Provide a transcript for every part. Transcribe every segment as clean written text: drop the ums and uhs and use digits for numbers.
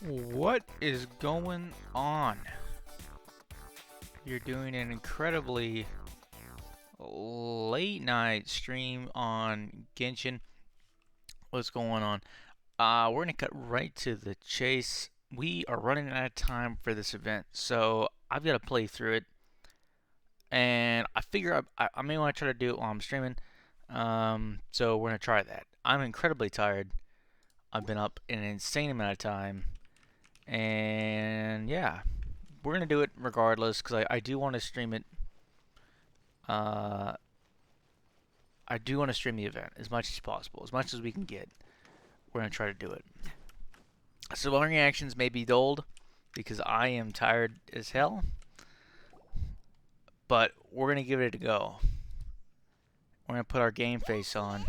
What is going on? You're doing an incredibly late night stream on Genshin. What's going on? We're gonna cut right to the chase. We are running out of time for this event, so I've got to play through it. And I figure I may want to try to do it while I'm streaming. So we're gonna try that. I'm incredibly tired. I've been up an insane amount of time, and yeah, we're gonna do it regardless because I do want to stream it. Uh, I do want to stream the event as much as possible, as much as we can get. We're gonna try to do it. So my reactions may be dulled because I am tired as hell, but we're gonna give it a go. We're gonna put our game face on.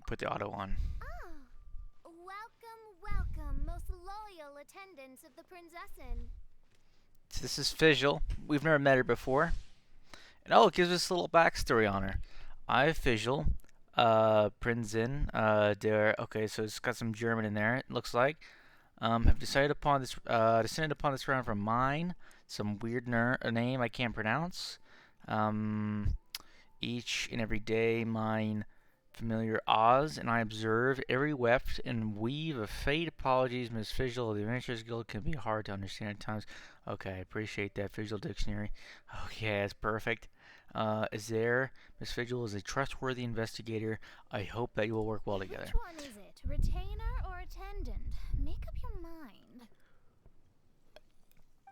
Put the auto on. Welcome, most loyal attendants of the Prinzessin. So this is Fizzle. We've never met her before. And oh, it gives us a little backstory on her. I, Fizzle, Prinzin, der, okay, so it's got some German in there, it looks like. Have decided upon this, descended upon this ground from mine, some weird name I can't pronounce. Each and every day mine familiar Oz, and I observe every weft and weave of fate. Apologies, Miss Fizzle. The Adventurers Guild can be hard to understand at times. Okay, I appreciate that. Fizzle Dictionary. Okay, that's perfect. Is there? Miss Fizzle is a trustworthy investigator. I hope that you will work well together. Which one is it? Retainer or attendant? Make up your mind.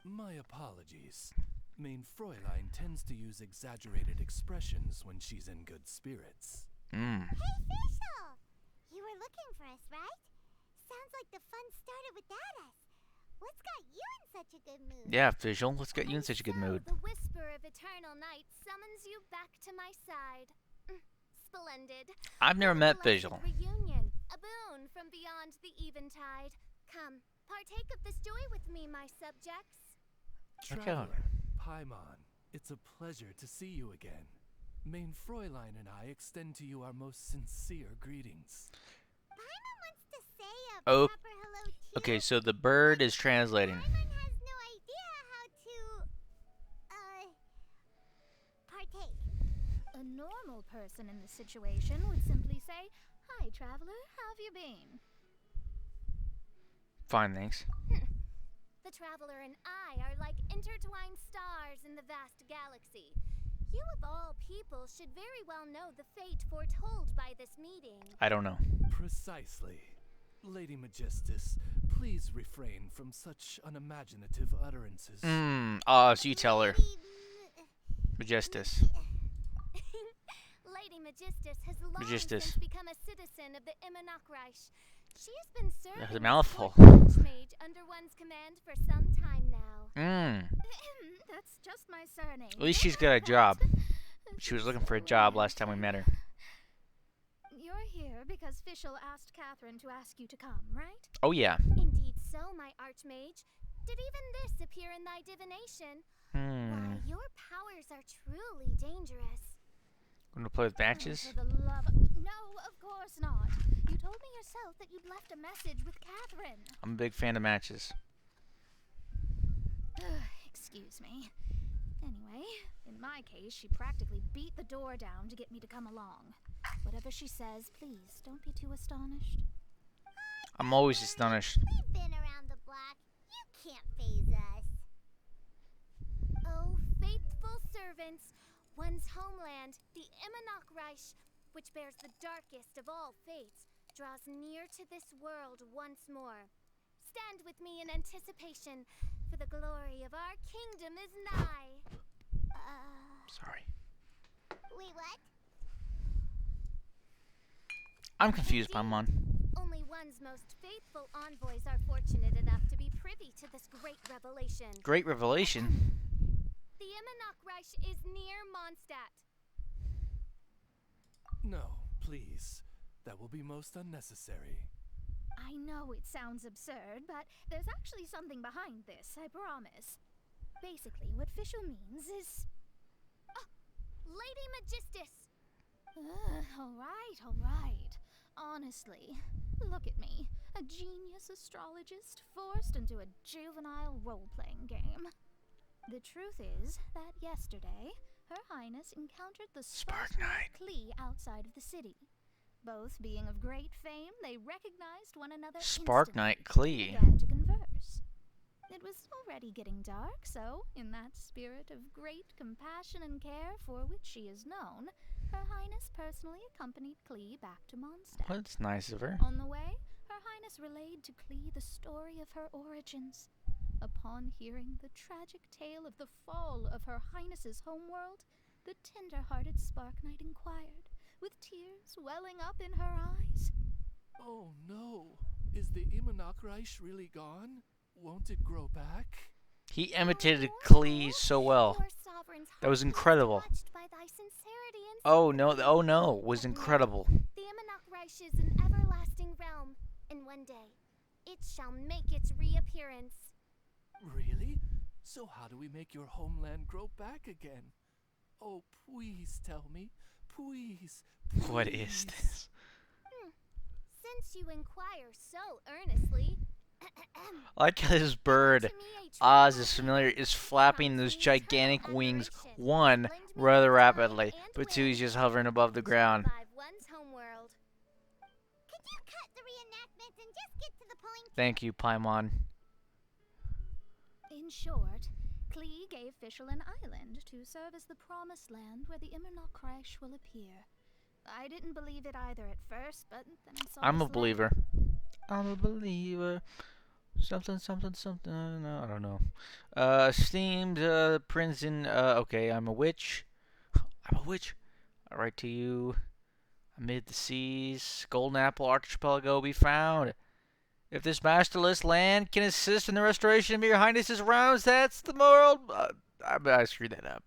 My apologies. Main Fräulein tends to use exaggerated expressions when she's in good spirits. Hmm. Hey, Fizzle! You were looking for us, right? Sounds like the fun started without us. What's got you in such a good mood? Yeah, Fizzle, let's get you in such a good mood. The whisper of eternal night summons you back to my side. Splendid. I've never met Fizzle. Reunion, a boon from beyond the eventide. Come, partake of this joy with me, my subjects. Traveler, Paimon, it's a pleasure to see you again. Main Fräulein and I extend to you our most sincere greetings. Paimon wants to say a Oh, proper hello too. okay, so the bird is translating. Paimon has no idea how to, partake. A normal person in this situation would simply say, "Hi, traveler, how have you been?" Fine, thanks. The traveler and I are like intertwined stars in the vast galaxy. You of all people should very well know the fate foretold by this meeting. I don't know. Precisely. Lady Magistus, please refrain from such unimaginative utterances. So you tell her. Majestus. Lady Magistus has long Magistus. since become a citizen of the Immonocreich. She has been serving That's a as mouthful. Archmage under one's command for some time now. That's just my surname. At least she's got a job. She was looking for a job last time we met her. You're here because Fischl asked Catherine to ask you to come, right? Oh yeah. Indeed so, my Archmage. Did even this appear in thy divination? Why, your powers are truly dangerous. Gonna play with matches? For the love... No, of course not. You told me yourself that you'd left a message with Catherine. I'm a big fan of matches. Excuse me. Anyway, in my case, she practically beat the door down to get me to come along. Whatever she says, please don't be too astonished. I'm always astonished. We've been around the block. You can't phase us. Oh, faithful servants, one's homeland, the Immonocreich, which bears the darkest of all fates, draws near to this world once more. Stand with me in anticipation, for the glory of our kingdom is nigh. Sorry. Wait, what? I'm confused, Paimon. Only one's most faithful envoys are fortunate enough to be privy to this great revelation. Great revelation. The Immonocreich is near Mondstadt. No, please. That will be most unnecessary. I know it sounds absurd, but there's actually something behind this, I promise. Basically, what Fischl means is... Lady Magistus! All right. Honestly, look at me, a genius astrologist forced into a juvenile role-playing game. The truth is that yesterday, Her Highness encountered the Spark Spark Knight. Knight Klee outside of the city. Both being of great fame, they recognized one another Spark instantly Knight and Klee. began to converse. It was already getting dark, so, in that spirit of great compassion and care for which she is known, Her Highness personally accompanied Klee back to Mondstadt. Well, that's nice of her. On the way, Her Highness relayed to Klee the story of her origins. Upon hearing the tragic tale of the fall of Her Highness's homeworld, the tender-hearted Spark Knight inquired, with tears welling up in her eyes. Oh no! Is the Imanok Reich really gone? Won't it grow back? He imitated Klee so well. Your sovereign's That was heart incredible. touched by thy sincerity and Oh no, sympathy. oh no, it was But know, incredible. The Imanok Reich is an everlasting realm, and one day it shall make its reappearance. Really? So how do we make your homeland grow back again? Oh, please tell me. Please. What is please. this? Since you inquire so earnestly, I like how this bird, to me a Oz true is love familiar, is flapping those gigantic wings, admiration. one, Lend me rather your time rapidly, and but two, wind he's just hovering above the to ground. revive one's homeworld. Could you cut the reenactment and just get to the point? Thank you, Paimon. In short, Klee gave Fischl an island to serve as the promised land where the Immernach Reich will appear. I didn't believe it either at first, but then I saw I'm a this believer. letter. I'm a believer. Something, something, something. No, I don't know. Esteemed Prince in. Okay, I'm a witch. I'm a witch. I write to you. Amid the seas, Golden Apple Archipelago be found. If this masterless land can assist in the restoration of your highness's realms, that's the moral. I screwed that up.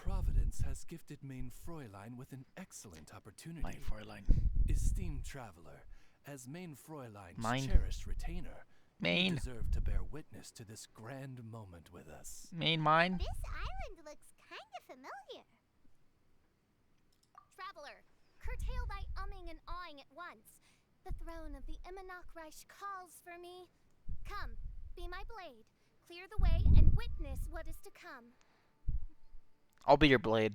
Providence has gifted Main Fräulein with an excellent opportunity. Mein Fräulein. Esteemed traveler, as Main Fräulein's Mein. cherished retainer, you Main. deserve to bear witness to this grand moment with us. Main mine. This island looks kind of familiar. Traveler, curtail thy umming and awing at once. The throne of the Imanok Reich calls for me. Come, be my blade. Clear the way and witness what is to come. I'll be your blade.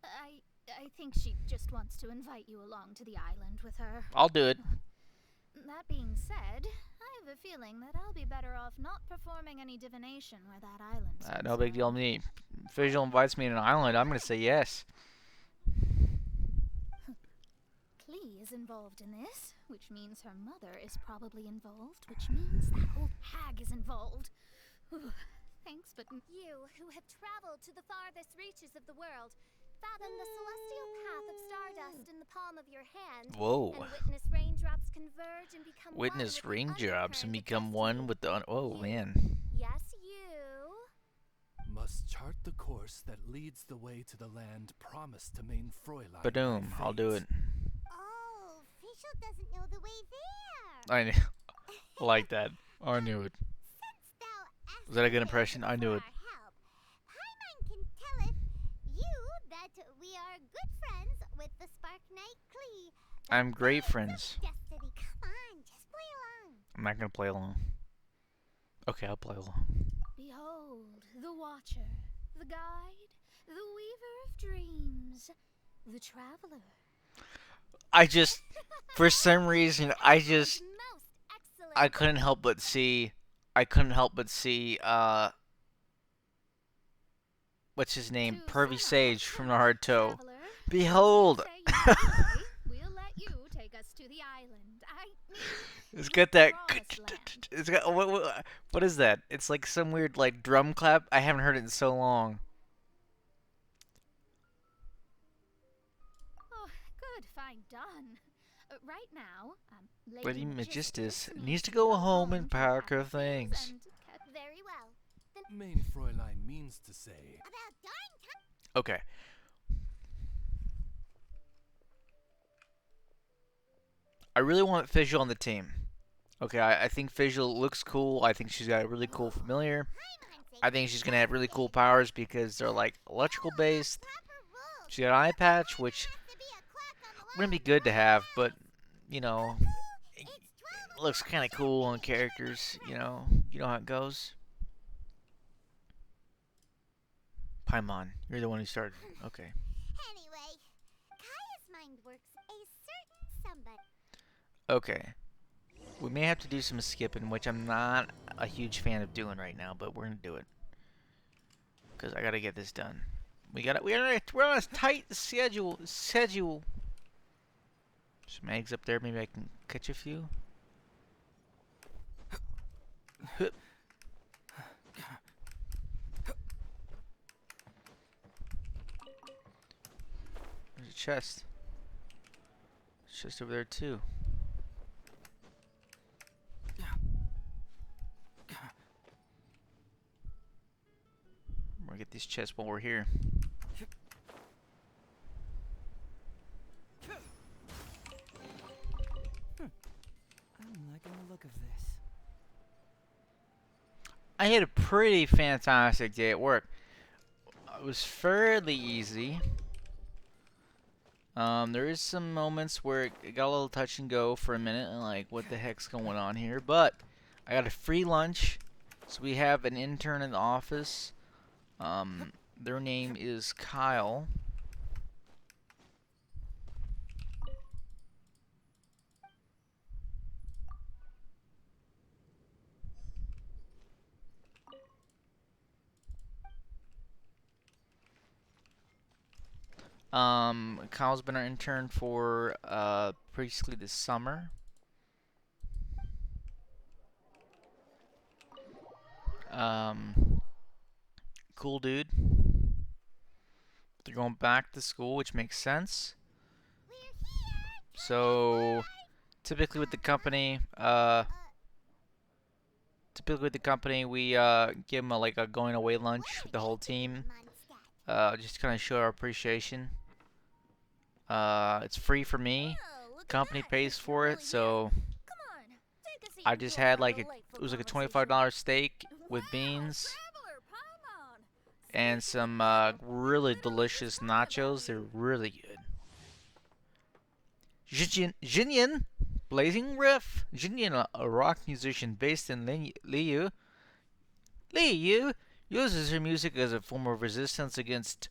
I think she just wants to invite you along to the island with her. I'll do it. That being said, I have a feeling that I'll be better off not performing any divination where that island's No big deal to me. If Visual invites me to an island, I'm gonna say yes. Klee is involved in this, which means her mother is probably involved, which means that old hag is involved. Thanks, but You, who have traveled to the farthest reaches of the world, fathom the celestial path of stardust in the palm of your hand, Whoa. and witness raindrops converge and become Witness one with the raindrops and undercurrent of become one destiny. with the. Oh You. man. Yes, you. Must chart the course that leads the way to the land promised to Main Fräulein. by Badoom. I'll do it. fate. Oh, Fischl doesn't know the way there. I knew. Like that. I knew it. Since thou Was that a good askest impression? I knew for it. our help, Paimon can telleth you that we are good friends with the Spark Knight Klee. I'm great Birds of friends. Destiny. Come on, just play along. I'm not gonna play along. Okay, I'll play along. behold, the Watcher, the Guide, the Weaver of Dreams, the Traveler. I just, for some reason, Most excellent. I couldn't help but see, what's his name? To Pervy sum up, Sage from Naruto. Traveler, Behold! say you say, we'll let you take us to the island. I mean, It's the got that. promised land. It's got what is that? It's like some weird like drum clap. I haven't heard it in so long. Oh, good, fine, done. Right now, Lady Magistus Magistus needs to go home and pack her and things. Very well. Then Main Fräulein means to say, About darn time. Okay. I really want Fischl on the team. Okay, I think Fischl looks cool. I think she's got a really cool familiar. I think she's gonna have really cool powers because they're like electrical based. Proper rules. She got an eye patch, which Has to be a clock wouldn't be good to have, but you know, it It's 12 looks o'clock kind of cool on today. characters. You know how it goes. Paimon, you're the one who started. Okay. Anyway, Kaya's mind works a certain somebody. Okay. We may have to do some skipping, which I'm not a huge fan of doing right now, but we're gonna do it because I gotta get this done. We're on a tight schedule. Some eggs up there. Maybe I can catch a few. Hup. There's a chest. Chest over there too. We're gonna get these chests while we're here. I'm liking the look of this. I had a pretty fantastic day at work. It was fairly easy. There is some moments where it got a little touch and go for a minute, and like, what the heck's going on here? But I got a free lunch, so we have an intern in the office. Their name is Kyle. Kyle's been our intern for basically this summer. Cool dude. They're going back to school, which makes sense. We're here. So typically with the company, we give them like a going away lunch with the whole team. Just kind of show our appreciation. It's free for me. Oh, look at Company that. pays for it, Really so good. Come on, take a seat I and just join had our like delightful it was like a conversation. $25 steak with Wow, beans traveler, Paimon. and Speaking of some that, really literally delicious just talked about nachos. They're you. really good. Jinyan, Blazing Riff. Jinyan, a rock musician based in Liu. Liu uses her music as a form of resistance against,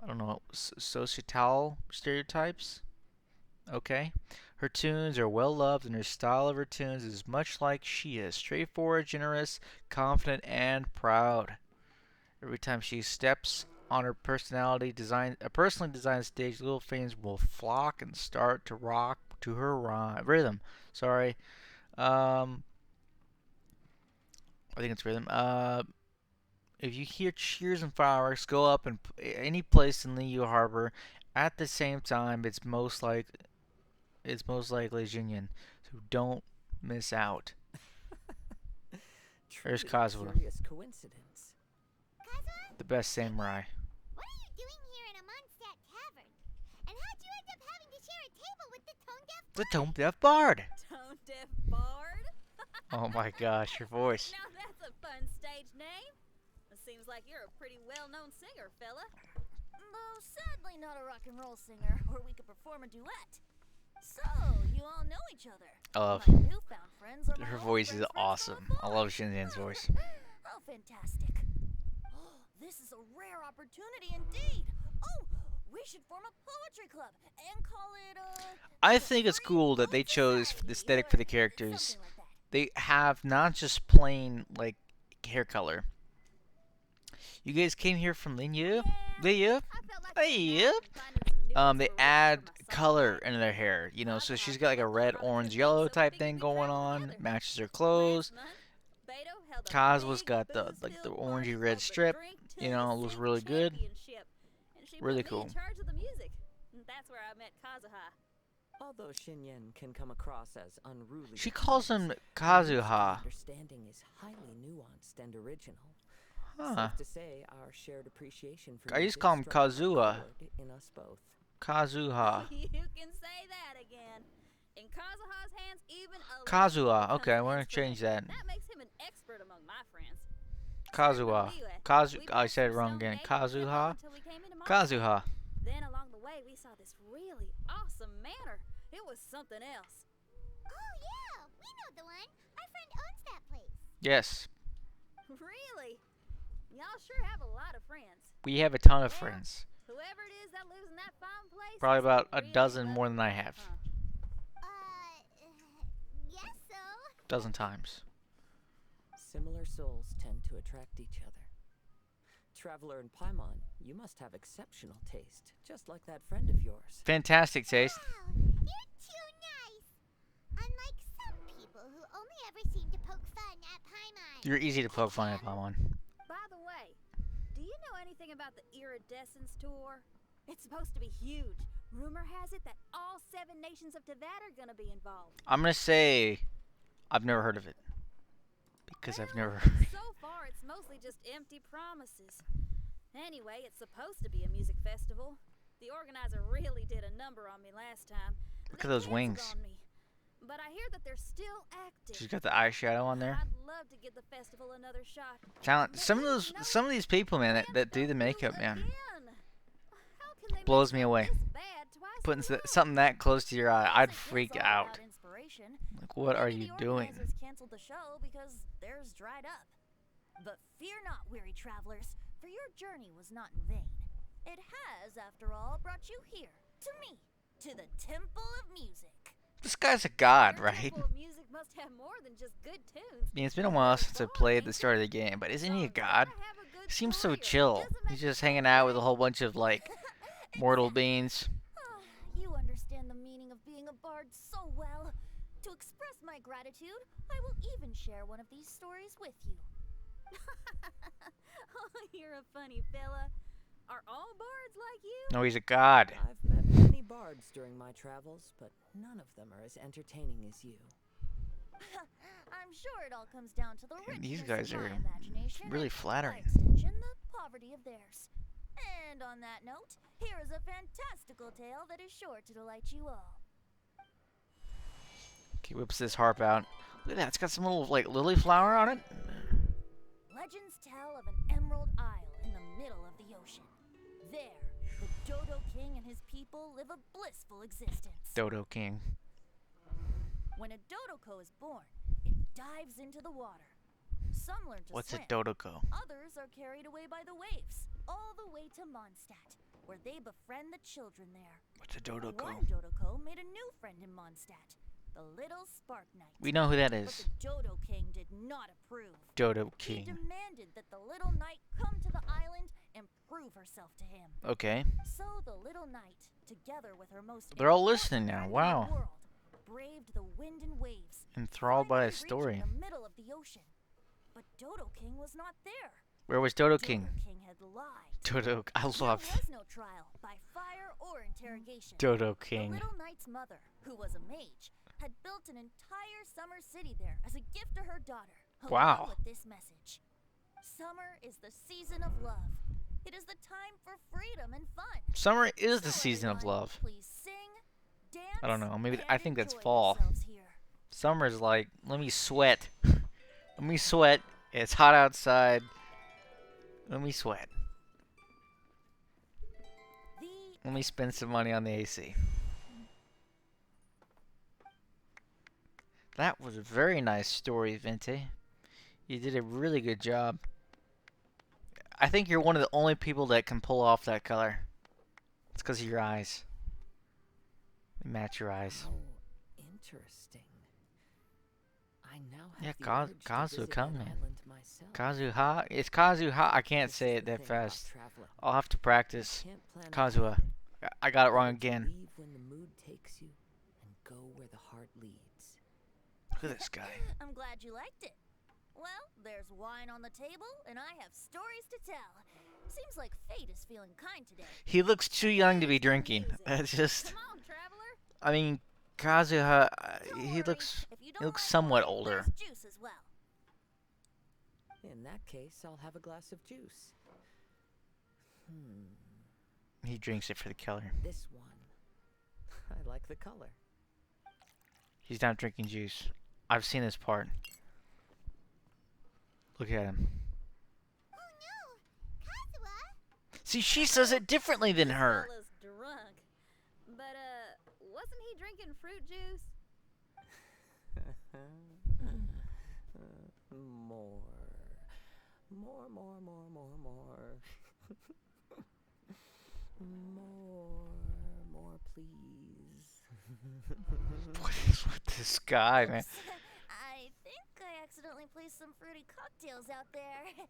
I don't know, societal stereotypes. Okay. Her tunes are well loved, and her style of her tunes is much like she is straightforward, generous, confident, and proud. Every time she steps on her a personally designed stage, little fans will flock and start to rock to her rhythm. Sorry. I think it's rhythm. If you hear cheers and fireworks go up in any place in Liu Harbor at the same time, it's most likely Jinyan. So don't miss out. There's Truly a Kazuha, curious coincidence. Kazuha, the best samurai. what are you doing here in a Mondstadt tavern? And how'd you end up having to share a table with the tone deaf? The Tone Deaf Bard. Tone deaf bard? Oh my gosh, your voice. Now that's a fun stage name. It seems like you're a pretty well-known singer, fella. Though sadly not a rock and roll singer, or we could perform a duet. So, you all know each other. I love My newfound friends are my her old voice is friends' friends awesome. from I afar. love Shinjan's voice. How fantastic. This is a rare opportunity indeed. Oh, we should form a poetry club and call it, I the think it's Free cool that Poet they chose Society, the aesthetic for the or characters. something like that. They have not just plain like hair color. You guys came here from Linyu? Liu? I felt like Liu? They add color into their hair, so she's got like a red, orange, yellow type thing going on, matches her clothes. Kazuha's got the orangey red strip, looks really good. Really cool. That's where I met Kazuha. Although Shinyen can come across as unruly, She at calls times, him her Kazuha. understanding is highly nuanced and original. Huh. Safe to say, our shared appreciation for I used to music call him struck a Kazuha. chord in us both. Kazuha. You can say that again. In Kazuha's hands, even a Kazuha. little Okay, I becomes want an to change that. instrument. That makes him an expert among my friends. Kazuha. I said it wrong again. Kazuha. Kazuha. Then along the way, we saw this really awesome manor. It was something else. Oh, yeah, we know the one. Our friend owns that place. Yes, Really? Y'all sure have a lot of friends. we have a ton of Well, friends. Whoever it is that lives in that fine place. Probably must about a really dozen love more than I you, have. huh? Yes, so. Dozen times. Similar souls tend to attract each other. Traveler and Paimon, you must have exceptional taste, just like that friend of yours. Fantastic taste. Wow, you're too nice. Unlike some people who only ever seem to poke fun at Paimon. You're easy to poke fun at, Paimon. By the way, do you know anything about the Iridescence tour? It's supposed to be huge. Rumor has it that all 7 nations of Tevat are gonna be involved. I'm gonna say I've never heard of it. Because I've Well, never So far, it's mostly just empty promises. Anyway, it's supposed to be a music festival. The organizer really did a number on me last time. Look They at those canceled wings. on me. But I hear that they're still active. She's got the eyeshadow on there. I'd love to give the festival another shot. Talent. But Some of these people, man, that do the makeup, man, How can they blows make me away. this bad twice in Putting a row? something that close to your eye, Guess I'd it's freak all out. about inspiration. Like, what are Maybe you the doing? organizers canceled the show because theirs dried up. But fear not, weary travelers, for your journey was not in vain. It has, after all, brought you here, to me, to the Temple of Music. This guy's a god, Your right? Temple of Music must have more than just good tunes. I mean, it's been a while since I played the start of the game, but isn't he a god? He seems so chill. He's just hanging out with a whole bunch of, like, mortal beings. You understand the meaning of being a bard so well. To express my gratitude, I will even share one of these stories with you. Oh, you're a funny fella. Are all bards like you? No, he's a god. I've met many bards during my travels, but none of them are as entertaining as you. I'm sure it all comes down to the Man, richness these guys of my are imagination really and, by flattering. extension, the poverty of theirs. And on that note, here is a fantastical tale that is sure to delight you all. He whips this harp out. Look at that. It's got some little, like, lily flower on it. Legends tell of an emerald isle in the middle of the ocean. There, the Dodo King and his people live a blissful existence. Dodo King. When a Dodoko is born, it dives into the water. Some learn to What's a swim. Dodoko? Others are carried away by the waves, all the way to Mondstadt, where they befriend the children there. What's a Dodoko? One Dodoko made a new friend in Mondstadt, the little Spark Knight. We know who that But is. the Dodo King did not approve. Dodo He King. demanded that the little knight come to the island and prove herself to him. Okay. So the little knight, together with her most They're all important listening now. friend in the Wow. world, braved the wind and waves, Enthralled by finally his story. reaching the middle of the ocean. But Dodo King was not there. Where was Dodo King? Dodo King had lied. Dodo. I There love was no trial by fire or interrogation. Dodo The King. little knight's mother, who was a mage, had built an entire summer city there as a gift to her daughter. Wow. Along with this message: summer is the season of love. It is the time for freedom and fun. Summer is the So season of everyone, love. Please sing, dance, I don't know. Maybe and I think that's enjoy fall. yourselves here. Summer's like, let me sweat. Let me sweat. It's hot outside. Let me sweat. The Let me spend some money on the AC. That was a very nice story, Vente. You did a really good job. I think you're one of the only people that can pull off that color. It's because of your eyes. They match your eyes. Oh, interesting. I now have Yeah, the Ka- urge to Kazu, visit come, that man. island myself. Kazuha? It's Kazuha. I can't This say is it the that thing about fast. traveling. I'll have to You practice. can't plan Kazuha. ahead. I got it wrong You again. leave when the mood takes you and go where the heart leads. Look at this guy. I'm glad you liked it. Well, there's wine on the table, and I have stories to tell. Seems like fate is feeling kind today. He looks too young to be drinking. That's just. Come on, traveler. I mean, Kazuha. Don't He worry, looks. if you He don't looks like somewhat wine, older. there's juice as well. In that case, I'll have a glass of juice. He drinks it for the color. This one. I like the color. He's not drinking juice. I've seen this part. Look at him. Oh no! Kazuha! See, she says it differently than her. Fella's drunk. drinking fruit juice? More. More, more, more, more, more. More, please. What is with this guy, man? Oops. I think I accidentally placed some fruity cocktails out there.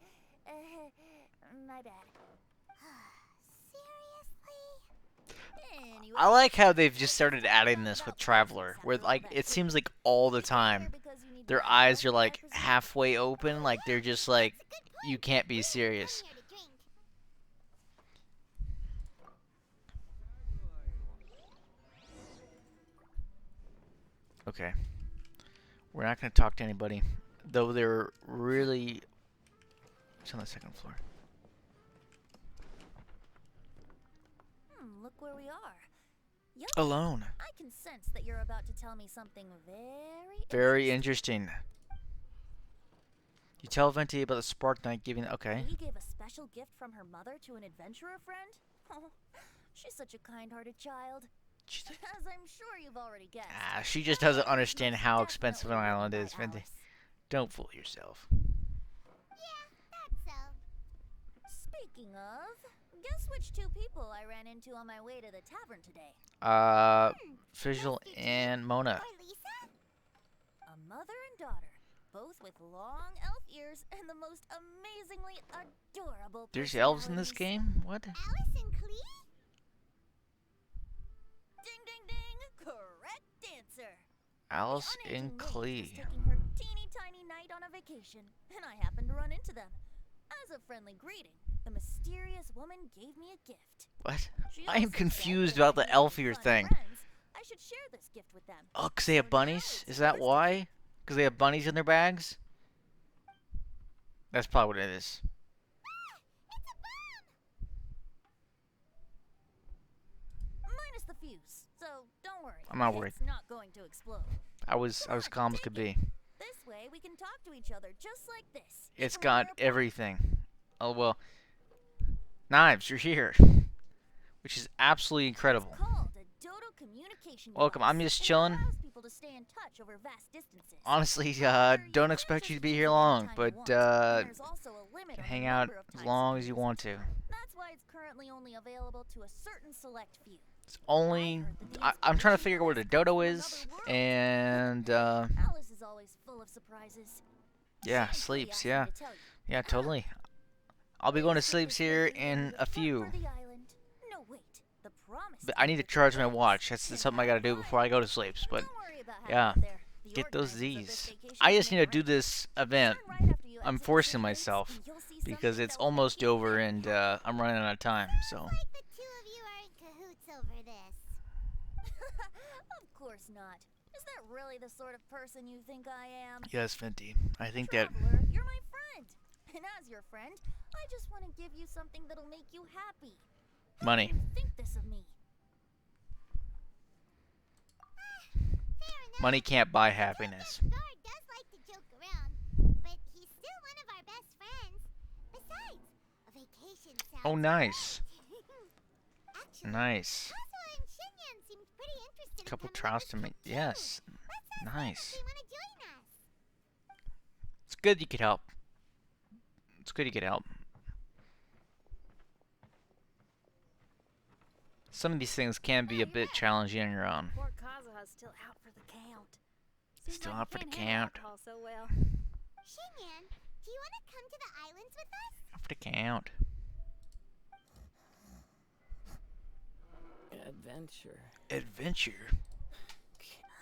My bad. Seriously? Anyway, I like how they've just started adding this with Traveler, where like it seems like all the time their eyes are like halfway open, like they're just like you can't be serious. Here to drink. Okay. We're not gonna talk to anybody, though they're really. It's on the second floor. look where we are. Young Alone. man, I can sense that you're about to tell me something very Very interesting. You tell Venti about the Spark Knight giving. Okay. He gave a special gift from her mother to an adventurer friend? Oh, she's such a kind-hearted child. She's like, As I'm sure you've already guessed. she just doesn't understand most how expensive an definitely island written is, by Venti. Alice. Don't fool yourself. Yeah, that's so. Speaking of, guess which two people I ran into on my way to the tavern today? Visual and Mona. Or Lisa? A mother and daughter, both with long elf ears and the most amazingly adorable There's elves in this personalities. game? What? Alice and Clee? Ding ding ding! Correct answer. Alice The and unaging maid was Clee. taking her teeny tiny night on a vacation, and I happened to run into them. As a friendly greeting, the mysterious woman gave me a gift. What? She I am also said confused that about if the I made elf ear fun thing. friends, I should share this gift with them. Oh, 'cause they have So now bunnies? it's Is that yours to why? keep. 'Cause they have bunnies in their bags? That's probably what it is. Minus the fuse, so don't worry. I'm not worried. It's not going to explode. I was calm as could be. This way we can talk to each other just like this. It's even when got we're apart. everything. Oh well. Knives, you're here. Which is absolutely incredible. It's called a Dodo communication Welcome, device. I'm just It chilling. allows people to stay in touch over vast distances. Honestly, However, don't can't expect you just to be use here it long, anytime but you want, and there's also a limit can on the hang out number of as times long you as you can use want it. to. That's why it's currently only available to a certain select few. It's only I'm trying to figure out what a dodo is, and Alice is always full of surprises. yeah, She and Clea sleeps, asked me yeah. to tell you. Yeah, totally. I'll be going to sleeps here in a few. No, wait. The promise But I need to ticket charge my is watch. That's something I gotta do before I go to sleeps. But Don't worry about how yeah, to get there. The get those organizers of this Z's. vacation I have just need made to do this event. Turn right after you I'm exit the forcing city myself gates, and you'll see because something it's that'll almost make you over very and happy. I'm running out of time. So Like the two of you are in cahoots over this. Of course not. Is that really the sort of person you think I am? yes, Fenty. I think that Traveler, you're my friend. And as your friend, I just want to give you something that'll make you happy. How money. do you think this of me? Fair enough. Money can't buy happiness. Guard does like to joke around, but he's still one of our best friends. Besides, a vacation sounds Oh, nice. great. Actually, Nice. Kazuha and Shinyan seemed pretty interested Couple in coming trials on to this make. trip, too. Yes. Let's ask them if Nice. they want to join us. It's good you could help. It's good you could help. Some of these things can be a bit challenging on your own. Poor Kazuha's still out for the count. Seems Still like out he for the can't handle count. alcohol so well. Shinyan, do you want to come to the islands with us? Up to count. Adventure. Adventure.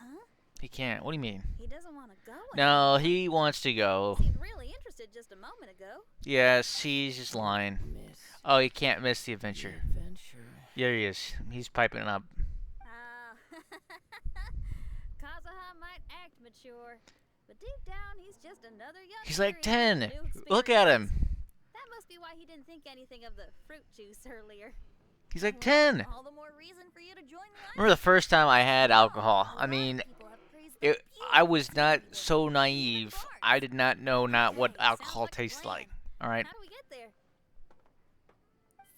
Huh? He can't. What do you mean? He doesn't want to go. No, he wants to go. He seemed really interested just a moment ago. Yes, he's just lying. Miss Oh, he can't miss the the adventure. adventure. There he is. He's piping up. Ah, Kazuha might act mature, but deep down he's just another young. He's like 10. Look at him. That must be why he didn't think anything of the fruit juice earlier. He's like 10. All the more reason for you to join the Remember the first time I had alcohol? island. I mean, People have praised the I beauty was of not the so city naive. and I parks. did not know not what Hey, sounds alcohol like a tastes plan. like. All right, How do we get there?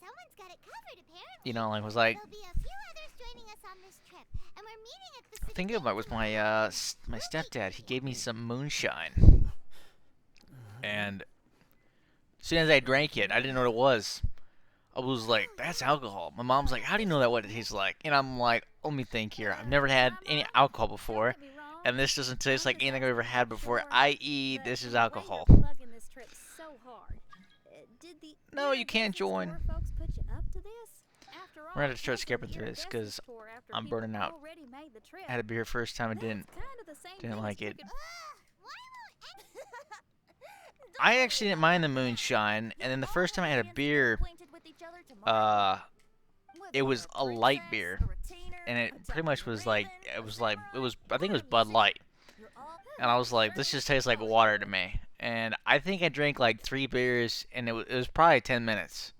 Someone's got it covered, apparently. you know, like was like, There'll be a few other joining us on this trip, and we're meeting at the I city think gate it was my tomorrow. my We'll meet stepdad. He you. gave me some moonshine, and as soon as I drank it, I didn't know what it was. I was like, "That's alcohol." My mom's like, "How do you know that what it tastes like?" And I'm like, "Let me think here. I've never had any alcohol before, and this doesn't taste like anything I've ever had before. I.e., this is alcohol." This trip so hard. Did the No, you can't join. folks put you up to this? After all, We're gonna have to start what's a skipping through near this because distance tour after I'm people burning out. already made the trip? I had a beer first time and That's kinda the same didn't thing as like it. drinking- Why won't I actually didn't mind the moonshine, and then the first time I had a beer, it was a light beer, and it pretty much was like I think it was Bud Light, and I was like, this just tastes like water to me. And I think I drank like 3 beers, and it was probably 10 minutes.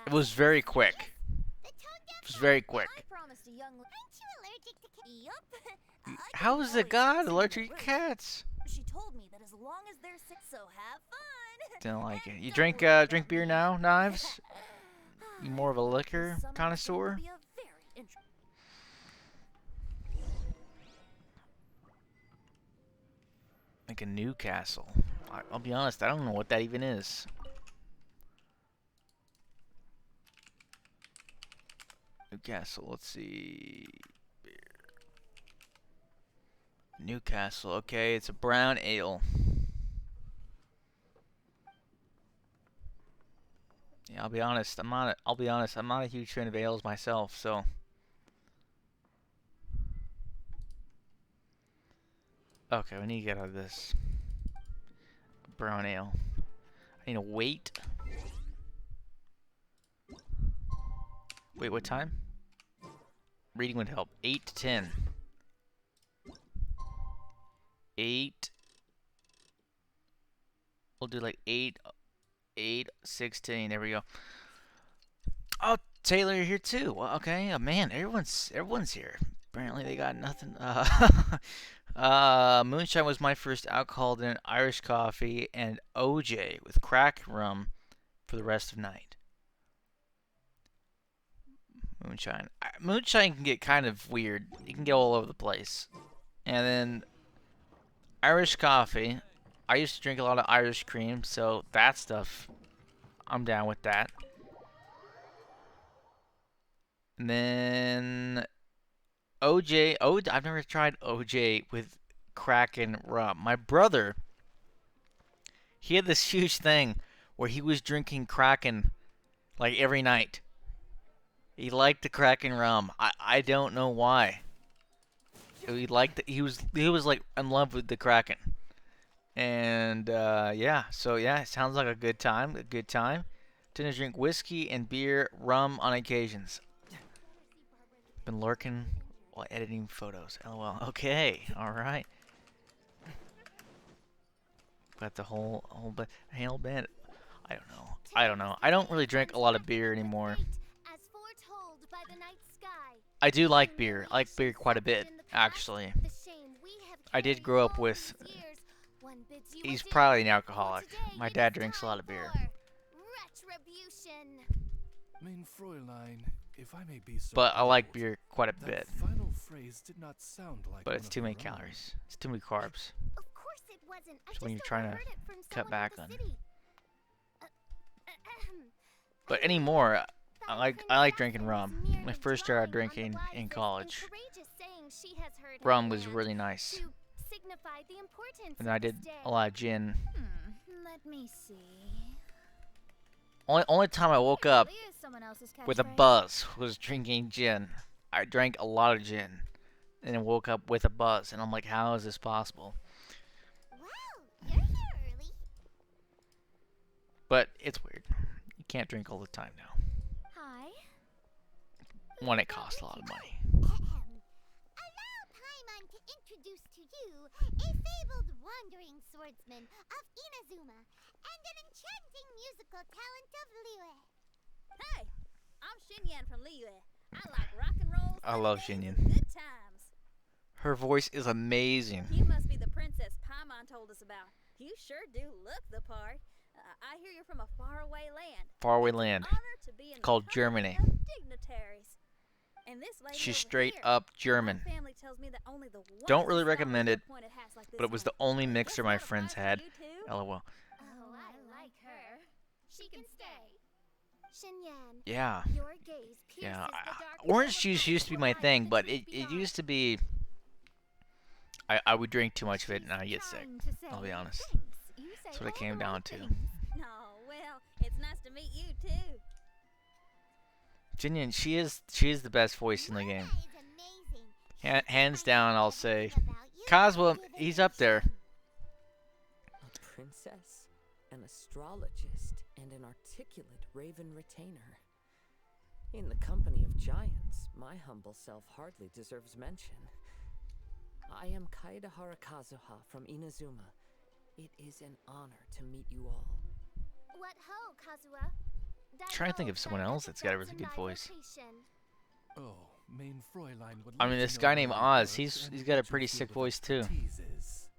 It was very quick. the tone deaf? It was very quick. I promised a young Aren't you allergic to cats? Yup. How is the god allergic to cats? She told me that as long as they're sick, so have fun. Didn't like it. You Don't drink worry drink about beer me. now, Knives? You more of a This liquor summer is going to connoisseur? be a very interesting- Like a Newcastle. I'll be honest, I don't know what that even is. Newcastle, let's see. Beer. Newcastle, okay, it's a brown ale. Yeah, I'll be honest, I'm not a huge fan of ales myself, so okay, we need to get out of this. Brown ale. I need to wait. Wait, what time? Reading would help. 8 to 10. 8. We'll do like 8:16. There we go. Oh, Taylor, you're here too. Well, okay, man, everyone's here. Apparently, they got nothing. Moonshine was my first alcohol, then Irish coffee and OJ with crack rum for the rest of the night. Moonshine can get kind of weird. It can get all over the place. And then Irish coffee. I used to drink a lot of Irish cream, so that stuff, I'm down with that. And then OJ. I've never tried OJ with Kraken rum. My brother, he had this huge thing where he was drinking Kraken like every night. He liked the Kraken rum. I don't know why. He liked it. He was like in love with the Kraken. And yeah, so yeah, it sounds like a good time. A good time. Tend to drink whiskey and beer, rum on occasions. Been lurking while editing photos. LOL. Okay, all right. Got the whole band. I don't know. I don't really drink a lot of beer anymore. As foretold by the night sky. I do like beer. I like beer quite a bit, actually. The shame we have I did carried grow up all with. these years. One bids you He's adieu, probably an for alcoholic. today My it dad is drinks a lot time of beer. for Retribution. Mein Fräulein, if I may be so But I like bold, beer quite a that bit. final phrase did not sound like But one it's of too many your own. calories. It's too many carbs. Of course it wasn't. I So when just you're trying to overheard it from cut someone back in the on. city. But anymore, I like drinking rum. When I first started drinking in college, rum was really nice. To signify the importance And of I this did day. a lot of gin. Let me see. Only time I woke up Really is someone else's with a catchphrase. buzz was drinking gin. I drank a lot of gin, and then woke up with a buzz. And I'm like, how is this possible? Wow, you're here early. But it's weird. You can't drink all the time now. Hi. One, it costs a lot of money. Allow Paimon to introduce to you a fabled wandering swordsman of Inazuma and an enchanting musical talent of Liyue. Hey, I'm Xinyan from Liyue. I like rock and roll. I love Sundays, Xinyan. and Good times. Her voice is amazing. You must be the princess Paimon told us about. You sure do look the part. I hear you're from a faraway land. Faraway land. Honor to be in the Called company Germany. of dignitaries. And this lady She's over straight here, up my German. family tells me that only the Don't really wisest recommend scholars it, wear pointed hats like this but it was one. the only Guess mixer my that friends applies to had. you too? LOL. Oh, I like her. She can stay. Xinyan, Yeah. your gaze pierces Yeah. the darkest Orange of juice used to be what my lies thing, the but truth it beyond. used to be. I would drink too much of it and I She's get sick. trying to say I'll be honest. thanks. You say That's what it all came the down right to. things. Oh, well, it's nice to meet you too. Jinian, she is the best voice in the game. Luna is amazing. Hands down, I'll say. Everything about you Cosmo, give it he's a up there. shine. A princess, an astrologist, and an articulate raven retainer. In the company of giants, my humble self hardly deserves mention. I am Kaida Harakazuha from Inazuma. It is an honor to meet you all. What ho, Kazuha? Trying to think of someone else that's got a really good voice. Oh, main Fräulein would I like mean, to this know guy where named you Oz, work he's and got a what your pretty field sick of voice too. expertise is.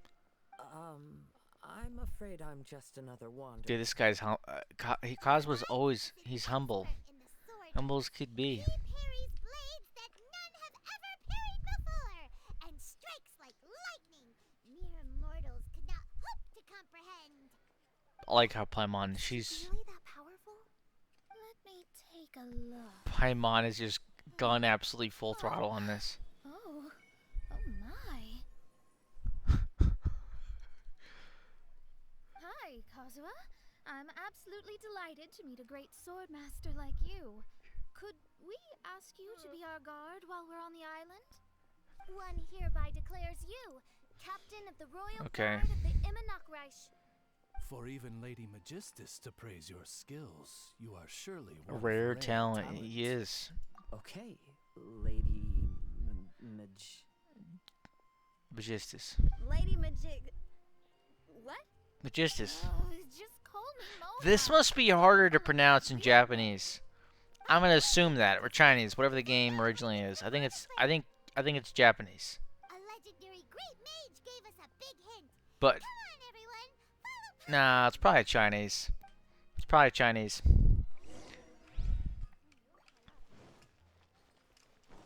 I'm afraid I'm just another wanderer. Dude, this guy's Cosmo's always he's humble, Expert in the sword. humble as could be. He parries blades that none have ever parried before, and strikes like lightning. Mere mortals could not hope to comprehend. I like how Paimon, she's Really that powerful? Let me take a look. Paimon is just gone absolutely full throttle on this. Oh, oh my. Hi, Kazuha. I'm absolutely delighted to meet a great sword master like you. Could we ask you to be our guard while we're on the island? One hereby declares you captain of the Royal Okay. Guard of the Immonokreich. For even Lady Magistus to praise your skills, you are surely A one of rare talent, he is. Okay, Lady Magistus. Lady Majig. What? Magistus. Oh, just call me Mona. This must be harder to pronounce in Japanese. I'm gonna assume that, or Chinese, whatever the game originally is. I think it's Japanese. A legendary great mage gave us a big hint. But Come on, everyone. Follow nah, it's probably Chinese. It's probably Chinese.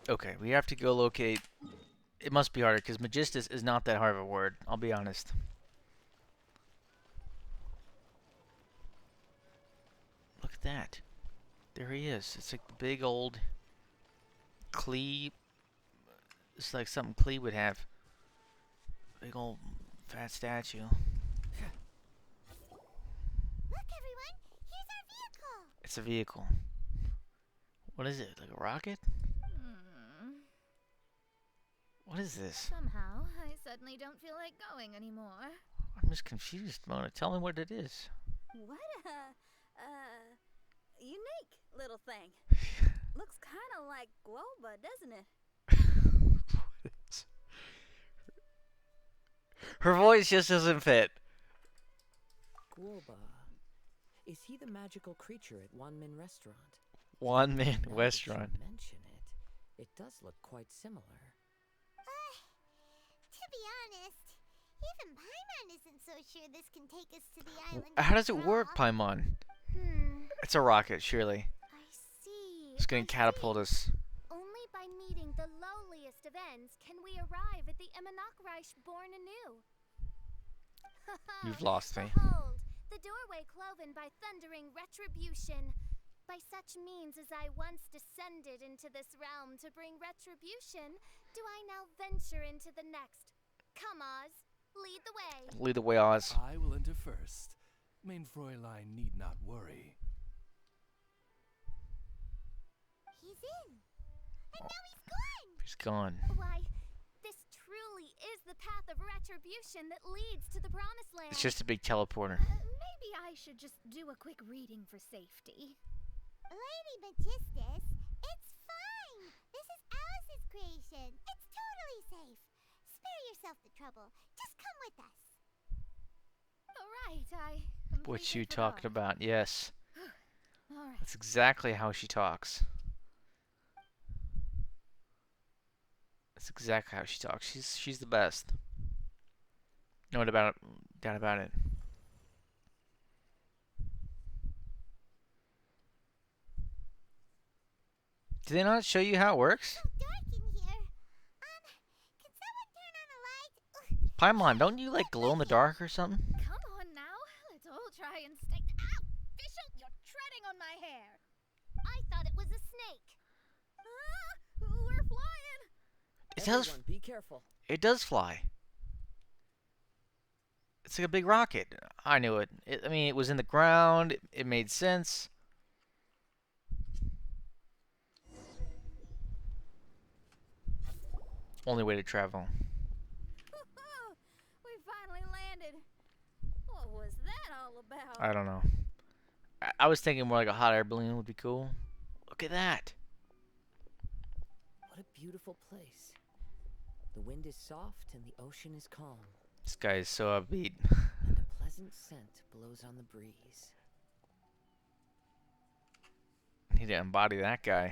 Okay, we have to go locate. It must be harder because Magistus is not that hard of a word. I'll be honest. Look at that. There he is. It's like the big old Klee. It's like something Klee would have. Big old fat statue. Look, everyone. Here's our vehicle. It's a vehicle. What is it? Like a rocket? What is this? Somehow, I suddenly don't feel like going anymore. I'm just confused, Mona. Tell me what it is. What unique little thing. Looks kind of like Guoba, doesn't it? Her voice just doesn't fit. Guoba. Is he the magical creature at One Min Restaurant? One man Now that restaurant. you mention it, it does look quite similar. To be honest, even Paimon isn't so sure this can take us to the island. How does it after work, all. Paimon? Hmm. It's a rocket, surely. I see. It's gonna I catapult see. us. Only by meeting the lowliest of ends can we arrive at the Immonokreich born anew. You've lost me. Behold, the doorway cloven by thundering retribution. By such means as I once descended into this realm to bring retribution, do I now venture into the next. Come, Oz, lead the way. Lead the way, Oz. I will enter first. Main Fräulein need not worry. He's in. And now he's gone. He's gone. Why, this truly is the path of retribution that leads to the promised land. It's just a big teleporter. Maybe I should just do a quick reading for safety. Lady Magistus, it's fine. This is Alice's creation. It's totally safe. Spare yourself the trouble. Just come with us. All right, I What completely you talking forgot. about? Yes. All right. That's exactly how she talks. That's exactly how she talks. She's the best. No doubt about it. Did they not show you how it works? So dark in here. Can someone turn on a light? Ugh, Paimon, don't you like glow in the dark or something? Come on now, let's all try and stay. Ow! Bishop, you're treading on my hair. I thought it was a snake. We're flying. It does. Everyone, be careful. It does fly. It's like a big rocket. I knew it. I mean, it was in the ground. It made sense. Only way to travel. We finally landed. What was that all about? I don't know. I was thinking more like a hot air balloon would be cool. Look at that. What a beautiful place. The wind is soft and the ocean is calm, This guy is so upbeat. and a pleasant scent blows on the breeze. Need to embody that guy.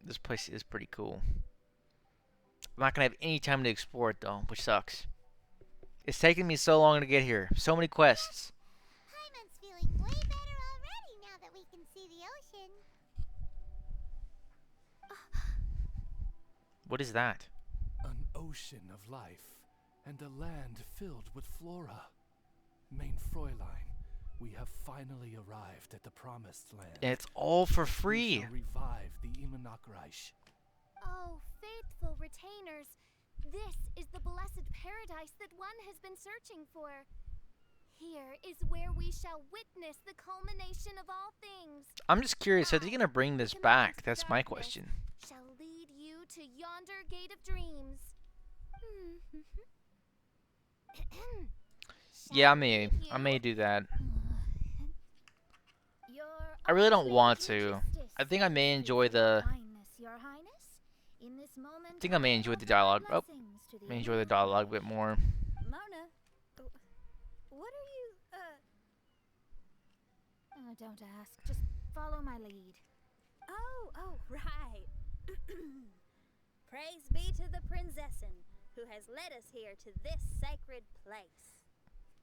This place is pretty cool. I'm not gonna have any time to explore it though, which sucks. It's taken me so long to get here. So many quests. Paimon's feeling way better already now that we can see the ocean. What is that? An ocean of life, and a land filled with flora. Main Fräulein, we have finally arrived at the promised land. And it's all for We free. shall revive the Imanakreich. Oh, faithful retainers, this is the blessed paradise that one has been searching for. Here is where we shall witness the culmination of all things. I'm just curious, are they gonna bring this back? That's my question. Shall lead you to yonder gate of dreams. Yeah, I may do that. Your I really don't Lady want to. Justice, I think I may please, enjoy the. Your Highness, in this moment, I think I may enjoy the offer my dialogue. Oh, blessings to the may enjoy the Imanakreich. dialogue a bit more. Mona, what are you, Don't ask. Just follow my lead. Oh, right. Praise be to the Prinzessin, who has led us here to this sacred place.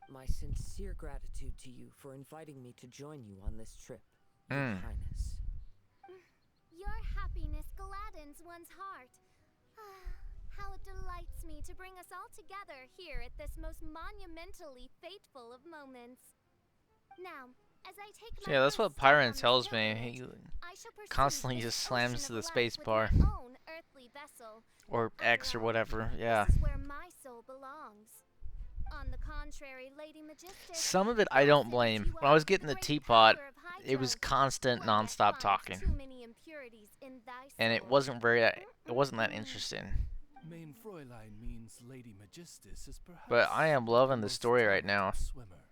My sincere gratitude to you for inviting me to join you on this trip, Your Highness. Your happiness gladdens one's heart. How it delights me to bring us all together here at this most monumentally fateful of moments. Now, as I take my Yeah, that's first what step Pyron on this tells me. pilgrimage, He I shall pursue constantly this just slams ocean to of the life space with bar. my own earthly vessel. Or X or whatever. Yeah. This is where my soul belongs. On the contrary, Lady Magistic, Some of it I don't blame. When I was getting the teapot, it was constant, non-stop talking, and it wasn't that interesting. Main Fräulein means Lady Magistus is perhaps But I am loving the most story right now. talented swimmer.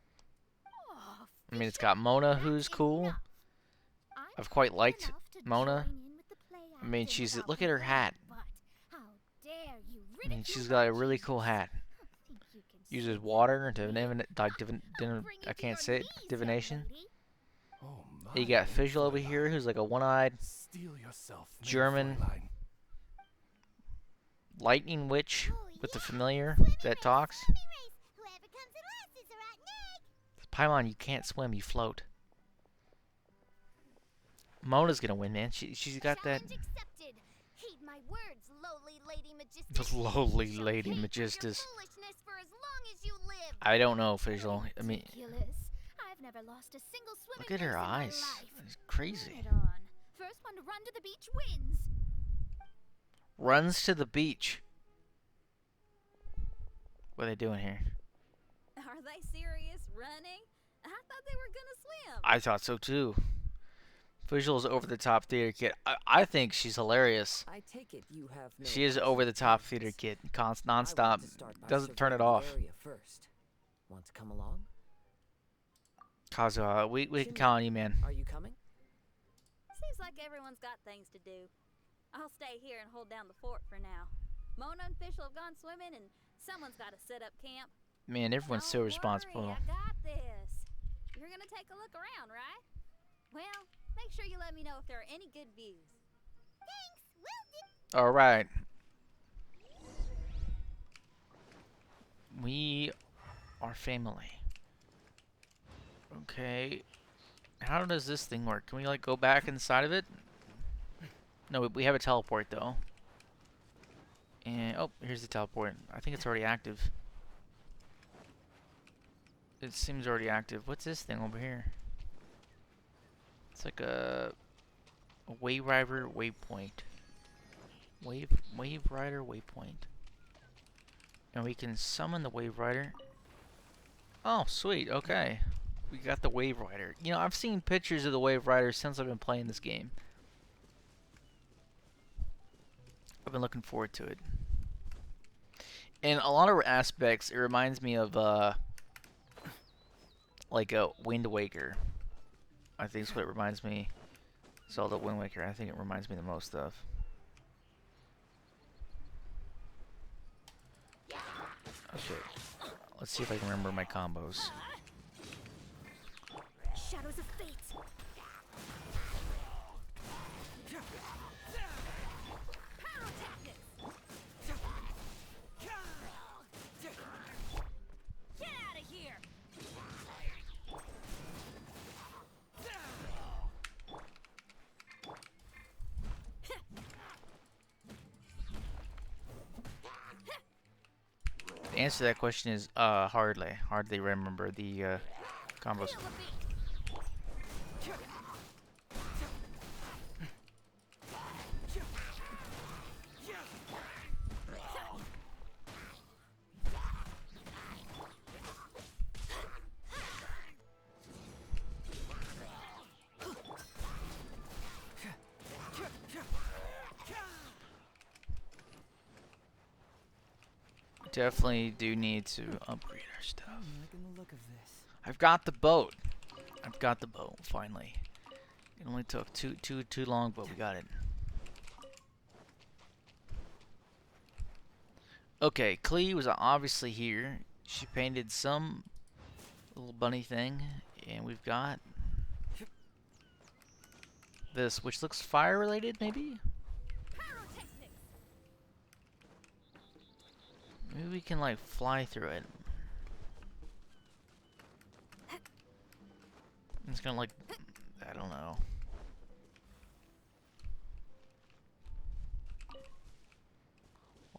Oh, I mean, it's got Mona, who's cool. I've quite liked Mona. I mean, look at her hat. I mean, she's got a really cool hat. Uses water to I can't say it, divination. Oh my, You got Main Fischl over Fräulein. here, who's like a one-eyed Steel yourself, Main German Fräulein. lightning witch with the familiar that talks. Whoever comes in last is a rotten egg. Paimon, you can't swim, you float. Mona's gonna win, man. She's got that. Challenge accepted. Heed my words, lowly Lady Magistus. The lowly You shall Lady pay for your Magistus. foolishness for as long as you live. I don't know, Fischl. I mean, Ridiculous. I've never lost a single swimming look at her race in my eyes. life. It's Bring crazy. it on. First one to run to the beach wins. Runs to the beach. What are they doing here? Are they serious running? I thought they were gonna swim. I thought so too. Fischl's over-the-top theater kid. I think she's hilarious. I take it you have no She is objection over-the-top to theater this. kid. I want Non-stop. to start by Doesn't turn it surveying off. the area first. Want to come along? Kazuha, we can Jimmy, count on you, man. Are you coming? Seems like everyone's got things to do. I'll stay here and hold down the fort for now. Mona and Fischl have gone swimming, and someone's got to set up camp. Man, everyone's so Don't responsible. Worry, I got this. You're gonna take a look around, right? Well, make sure you let me know if there are any good views. Thanks, will do. All right. We are family. Okay. How does this thing work? Can we like go back inside of it? No, we have a teleport though. And oh, here's the teleport. I think it's already active. It seems already active. What's this thing over here? It's like a wave rider waypoint. Wave rider waypoint. And we can summon the wave rider. Oh, sweet. Okay. We got the wave rider. You know, I've seen pictures of the wave rider since I've been playing this game. I've been looking forward to it. In a lot of aspects, it reminds me of like a Wind Waker. I think it's what it reminds me. Zelda Wind Waker. I think it reminds me the most of. Okay. Let's see if I can remember my combos. Shadows of fate. Get out of here! The answer to that question is hardly remember the combos. Feel the beat. Definitely do need to upgrade our stuff. Liking the look of this. I've got the boat. I've got the boat finally. It only took too long, but we got it. Okay, Klee was obviously here. She painted some little bunny thing, and we've got this, which looks fire related, maybe? Maybe we can like fly through it. It's gonna like, I don't know.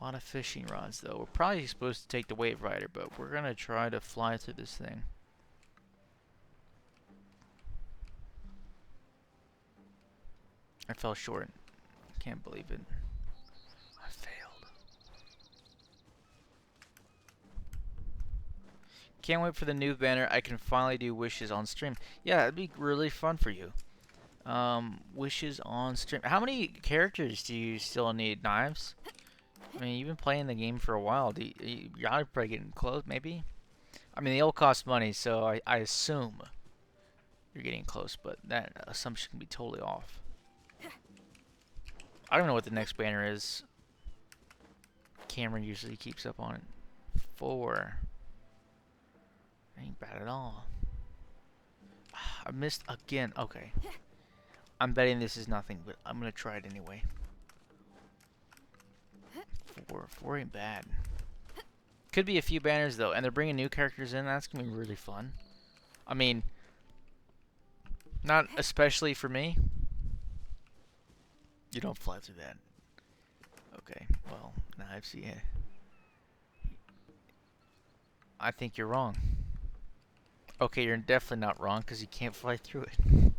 A lot of fishing rods though. We're probably supposed to take the wave rider, but we're gonna try to fly through this thing. I fell short. Can't believe it. I failed. Can't wait for the new banner. I can finally do wishes on stream. Yeah, it'd be really fun for you. Wishes on stream. How many characters do you still need, Knives? I mean, you've been playing the game for a while. You're probably getting close, maybe? I mean, they all cost money, so I assume you're getting close, but that assumption can be totally off. I don't know what the next banner is. Cameron usually keeps up on it. 4. Ain't bad at all. I missed again. Okay. I'm betting this is nothing, but I'm gonna try it anyway. 4 ain't bad. Could be a few banners though, and they're bringing new characters in. That's gonna be really fun. I mean, not especially for me. You don't fly through that. Okay. Well, Knives, yeah. I think you're wrong. Okay, you're definitely not wrong because you can't fly through it.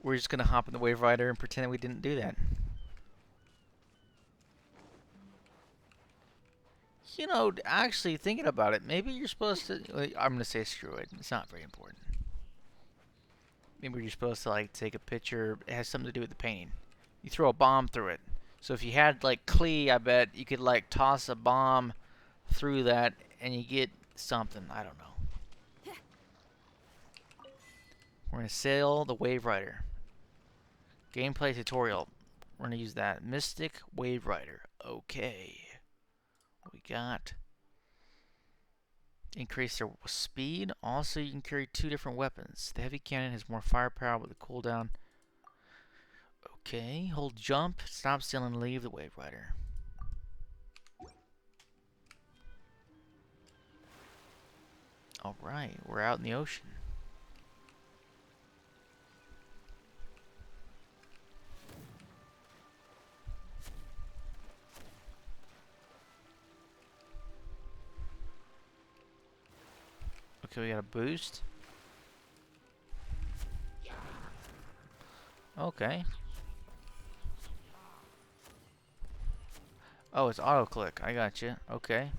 We're just gonna hop in the wave rider and pretend that we didn't do that. You know, actually thinking about it, maybe you're supposed to. I'm gonna say screw it. It's not very important. Maybe you're supposed to like take a picture. It has something to do with the painting. You throw a bomb through it. So if you had like Klee, I bet you could like toss a bomb through that and you get something. I don't know. We're gonna sail the wave rider. Gameplay tutorial. We're gonna use that Mystic Wave Rider. Okay. We got increase their speed. Also, you can carry 2 different weapons. The heavy cannon has more firepower with a cooldown. Okay, hold jump, stop still, and leave the wave rider. Alright, we're out in the ocean. Okay, we got a boost. Okay. Oh, it's auto click. I got you. Okay.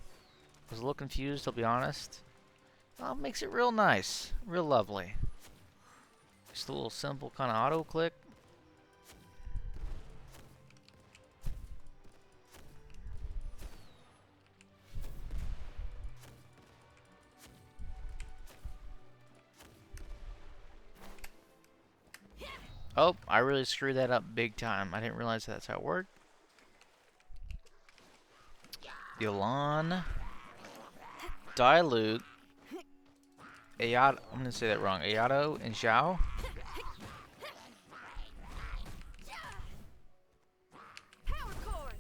Was a little confused, I'll be honest. Oh, makes it real nice, real lovely. Just a little simple kind of auto click. Oh, I really screwed that up big time. I didn't realize that's how it worked. Yolan, Dilute, Ayato, I'm gonna say that wrong. Ayato and Xiao. Power chord.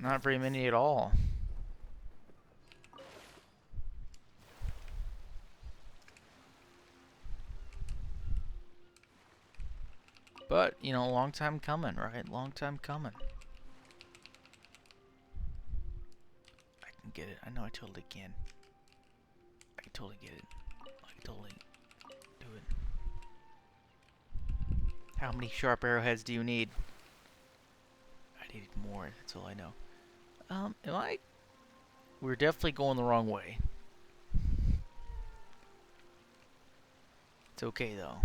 Not very many at all. But, you know, long time coming, right? Long time coming. I can get it. I know I totally can. I can totally get it. I can totally do it. How many sharp arrowheads do you need? I need more, that's all I know. Am I? We're definitely going the wrong way. It's okay, though.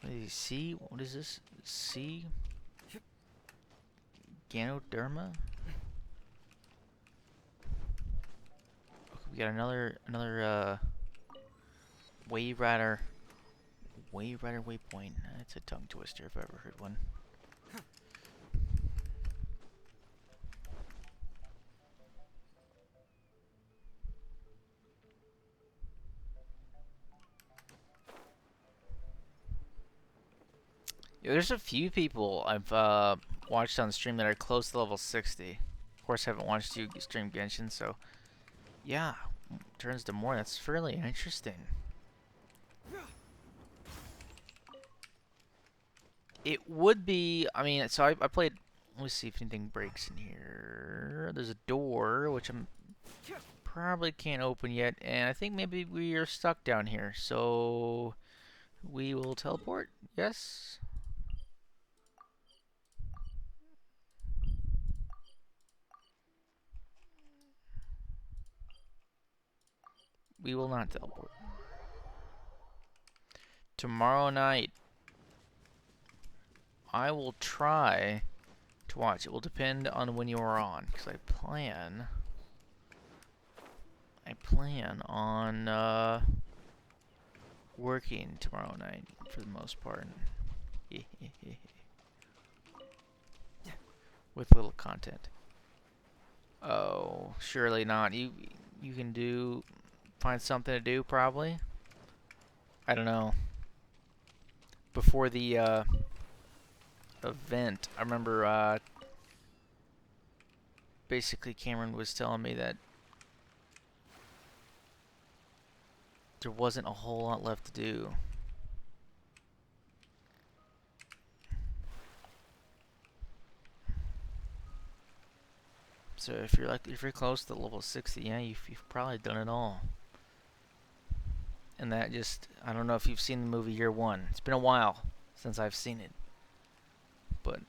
What is C? What is this? C? Ganoderma? Okay, we got another Wave Rider waypoint. That's a tongue twister if I ever heard one. Yeah, there's a few people I've watched on stream that are close to level 60. Of course, I haven't watched you stream Genshin, so yeah, turns to more. That's fairly interesting. It would be, I mean, so I played, let me see if anything breaks in here. There's a door, which I'm probably can't open yet, and I think maybe we are stuck down here, so we will teleport, yes? We will not teleport. Tomorrow night, I will try to watch. It will depend on when you are on, because I plan on working tomorrow night for the most part, with little content. Oh, surely not. You can find something to do probably. I don't know. Before the event, I remember basically Cameron was telling me that there wasn't a whole lot left to do. So if you're close to level 60, yeah, you've probably done it all. And that just, I don't know if you've seen the movie Year One. It's been a while since I've seen it, but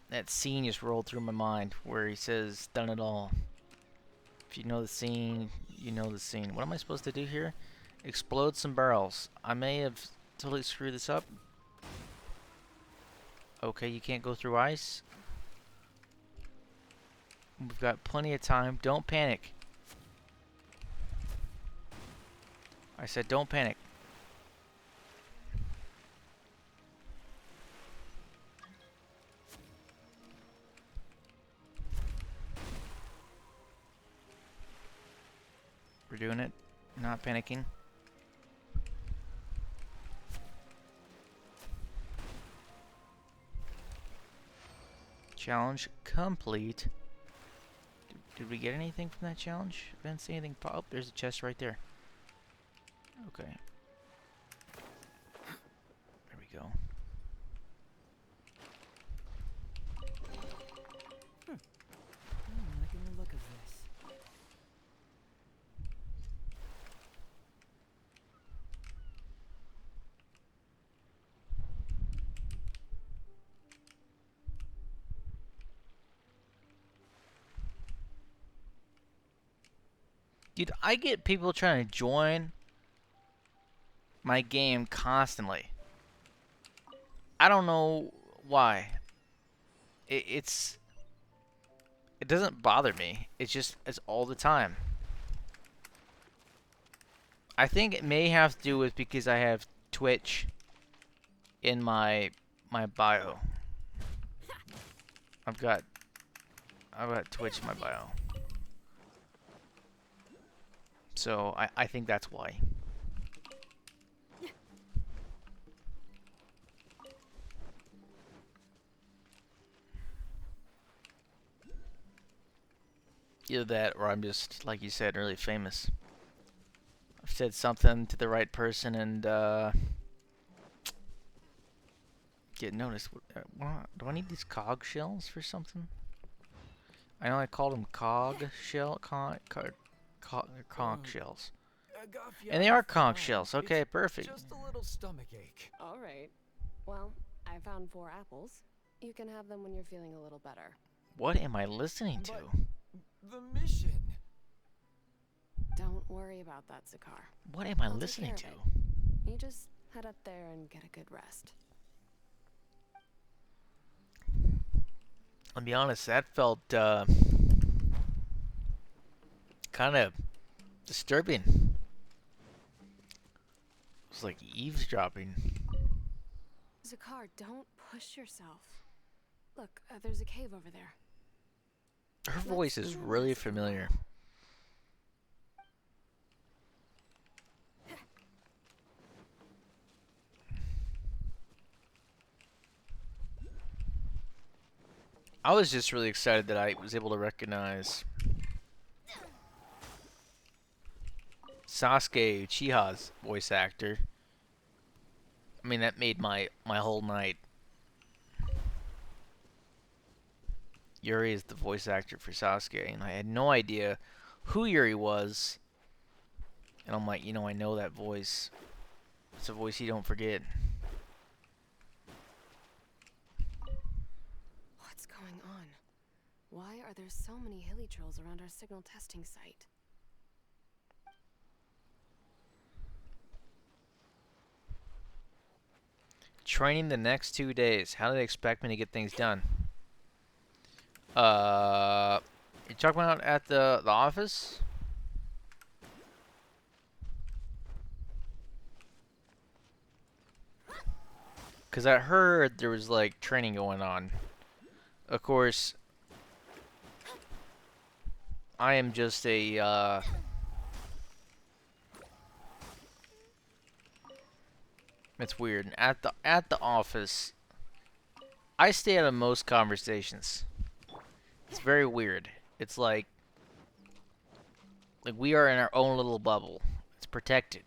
that scene just rolled through my mind where he says, "Done it all." If you know the scene, you know the scene. What am I supposed to do here? Explode some barrels. I may have totally screwed this up. Okay, you can't go through ice. We've got plenty of time. Don't panic. I said don't panic. We're doing it. Not panicking. Challenge complete. Did we get anything from that challenge? I didn't see anything pop. Oh, there's a chest right there. Okay. There we go. I'm liking the look of this. Dude, I get people trying to join my game constantly. I don't know why. It doesn't bother me. It's all the time. I think it may have to do with because I have Twitch in my bio. I've got Twitch in my bio. So I think that's why. Either that or I'm just, like you said, really famous. I've said something to the right person and get noticed. Do I need these cog shells for something? I know I called them conch shells. And they are conch shells. Okay, perfect. Just a little stomach ache. All right. Well, I found 4 apples. You can have them when you're feeling a little better. What am I listening to? The mission. Don't worry about that, Zakar. What am I I'll take listening to? care of it. You just head up there and get a good rest. I'll be honest, that felt kind of disturbing. It was like eavesdropping. Zakar, don't push yourself. Look, there's a cave over there. Her voice is really familiar. I was just really excited that I was able to recognize Sasuke Uchiha's voice actor. I mean, that made my whole night. Yuri is the voice actor for Sasuke, and I had no idea who Yuri was. And I'm like, I know that voice. It's a voice you don't forget. What's going on? Why are there so many hilly trolls around our signal testing site? Training the next 2 days. How do they expect me to get things done? You talking about at the office? Because I heard there was like training going on. Of course, I am just a it's weird. At the office, I stay out of most conversations. It's very weird. It's like we are in our own little bubble. It's protected.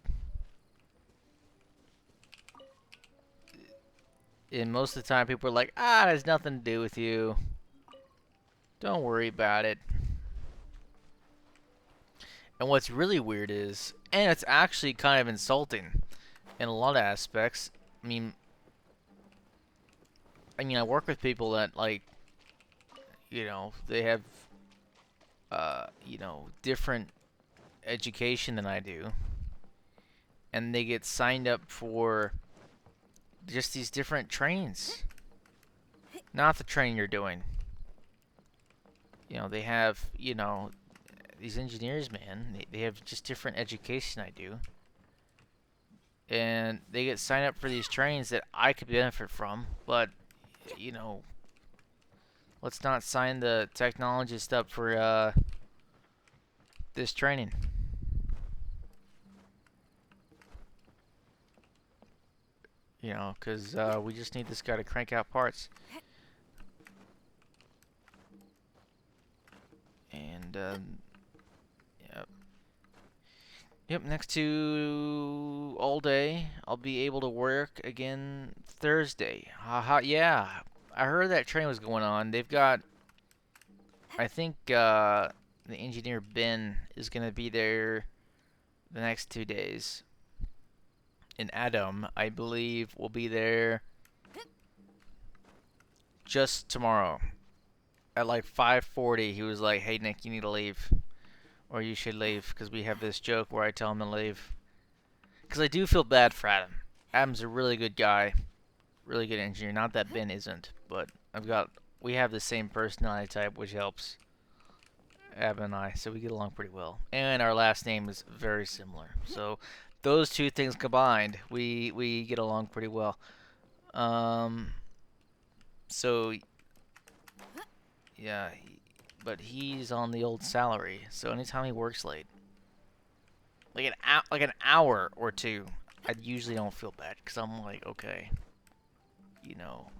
And most of the time people are like, it has nothing to do with you. Don't worry about it. And what's really weird is, and it's actually kind of insulting in a lot of aspects. I mean, I work with people that they have, different education than I do. And they get signed up for just these different trains. Not the training you're doing. They have, these engineers, man, they have just different education I do. And they get signed up for these trains that I could benefit from, but, let's not sign the technologist up for, this training. Because we just need this guy to crank out parts. And And yep. Yep, next to all day, I'll be able to work again Thursday. Haha, yeah. I heard that train was going on. They've got, I think, the engineer Ben is going to be there the next 2 days. And Adam, I believe, will be there just tomorrow. At like 5:40, he was like, "Hey Nick, you need to leave, or you should leave," because we have this joke where I tell him to leave. Because I do feel bad for Adam. Adam's a really good guy, really good engineer. Not that Ben isn't, but we have the same personality type, which helps Adam and I, so we get along pretty well. And our last name is very similar, so those two things combined, we get along pretty well. So yeah, but he's on the old salary, so anytime he works late, like an hour or two, I usually don't feel bad because I'm like, okay,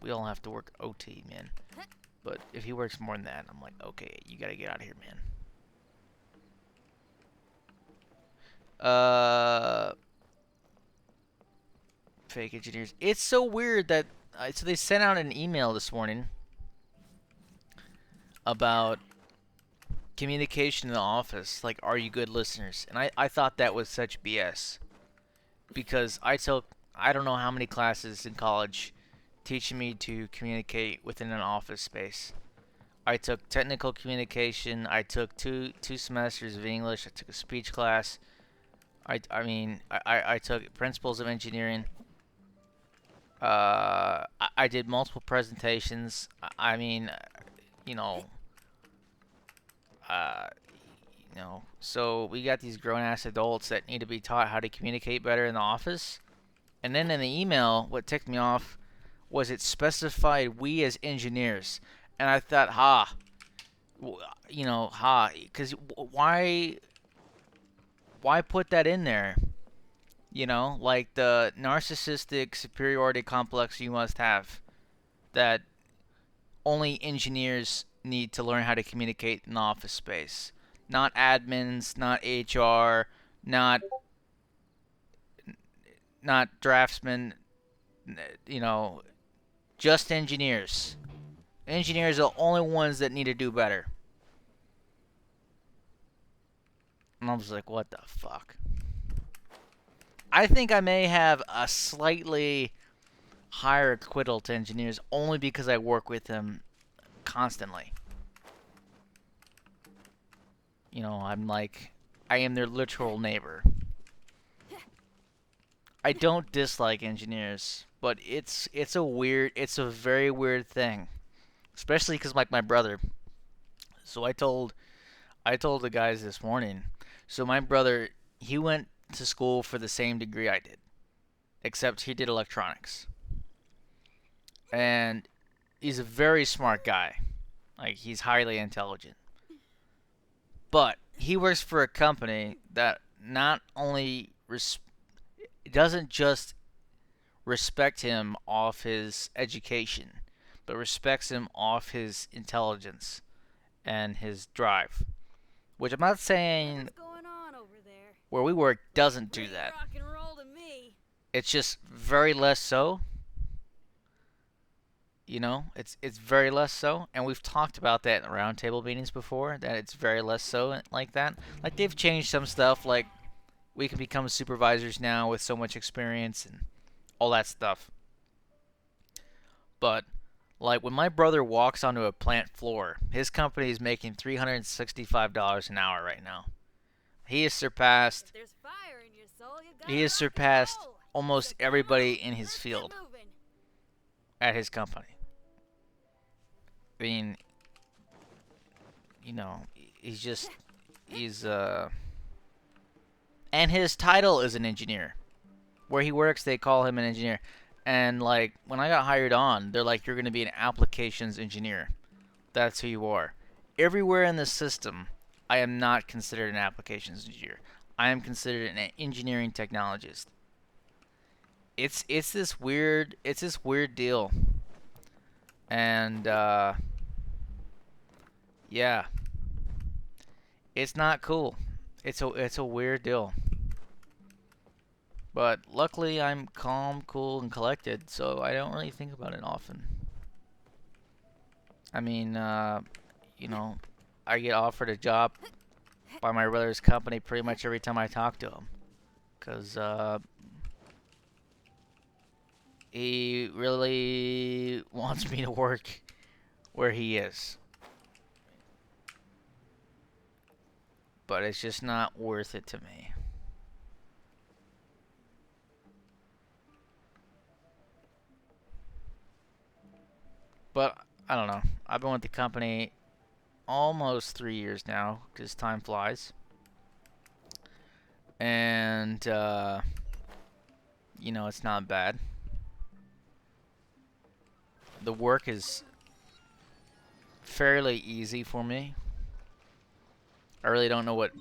we all have to work OT, man. But if he works more than that, I'm like, okay, you gotta get out of here, man. Fake engineers. It's so weird that so they sent out an email this morning about communication in the office, like, are you good listeners? And I thought that was such BS. Because I don't know how many classes in college teaching me to communicate within an office space. I took technical communication, I took two semesters of English, I took a speech class, I took principles of engineering. I did multiple presentations. So we got these grown-ass adults that need to be taught how to communicate better in the office. And then in the email, what ticked me off was it specified we as engineers. And I thought, because why put that in there? Like the narcissistic superiority complex you must have that only engineers need to learn how to communicate in the office space. Not admins, not HR, not draftsmen, just engineers. Engineers are the only ones that need to do better. And I was like, what the fuck? I think I may have a slightly higher acquittal to engineers only because I work with them constantly. I am their literal neighbor. I don't dislike engineers, but it's a very weird thing, especially because like my brother. So I told the guys this morning. So my brother, he went to school for the same degree I did, except he did electronics, and he's a very smart guy. Like, he's highly intelligent, but he works for a company that not only doesn't just respect him off his education, but respects him off his intelligence and his drive. Which I'm not saying What's going on over there? where we work doesn't do that. Rock and roll to me. It's just very less so. It's very less so, and we've talked about that in the roundtable meetings before, that it's very less so like that. Like, they've changed some stuff, like we can become supervisors now with so much experience and all that stuff. But like, when my brother walks onto a plant floor, his company is making $365 an hour right now. He has surpassed If there's fire in your soul, you gotta he has rock and surpassed roll. almost So come everybody on, in his let's get field moving. at his company. I mean, he's and his title is an engineer. Where he works, they call him an engineer. And like, when I got hired on, they're like, you're going to be an applications engineer. That's who you are. Everywhere in the system, I am not considered an applications engineer. I am considered an engineering technologist. It's this weird deal. And yeah. It's not cool. It's a weird deal. But luckily I'm calm, cool, and collected, so I don't really think about it often. I mean, you know, I get offered a job by my brother's company pretty much every time I talk to him. Because, he really wants me to work where he is. But it's just not worth it to me. But, I don't know. I've been with the company almost 3 years now, because time flies. And, you know, it's not bad. The work is fairly easy for me. I really don't know what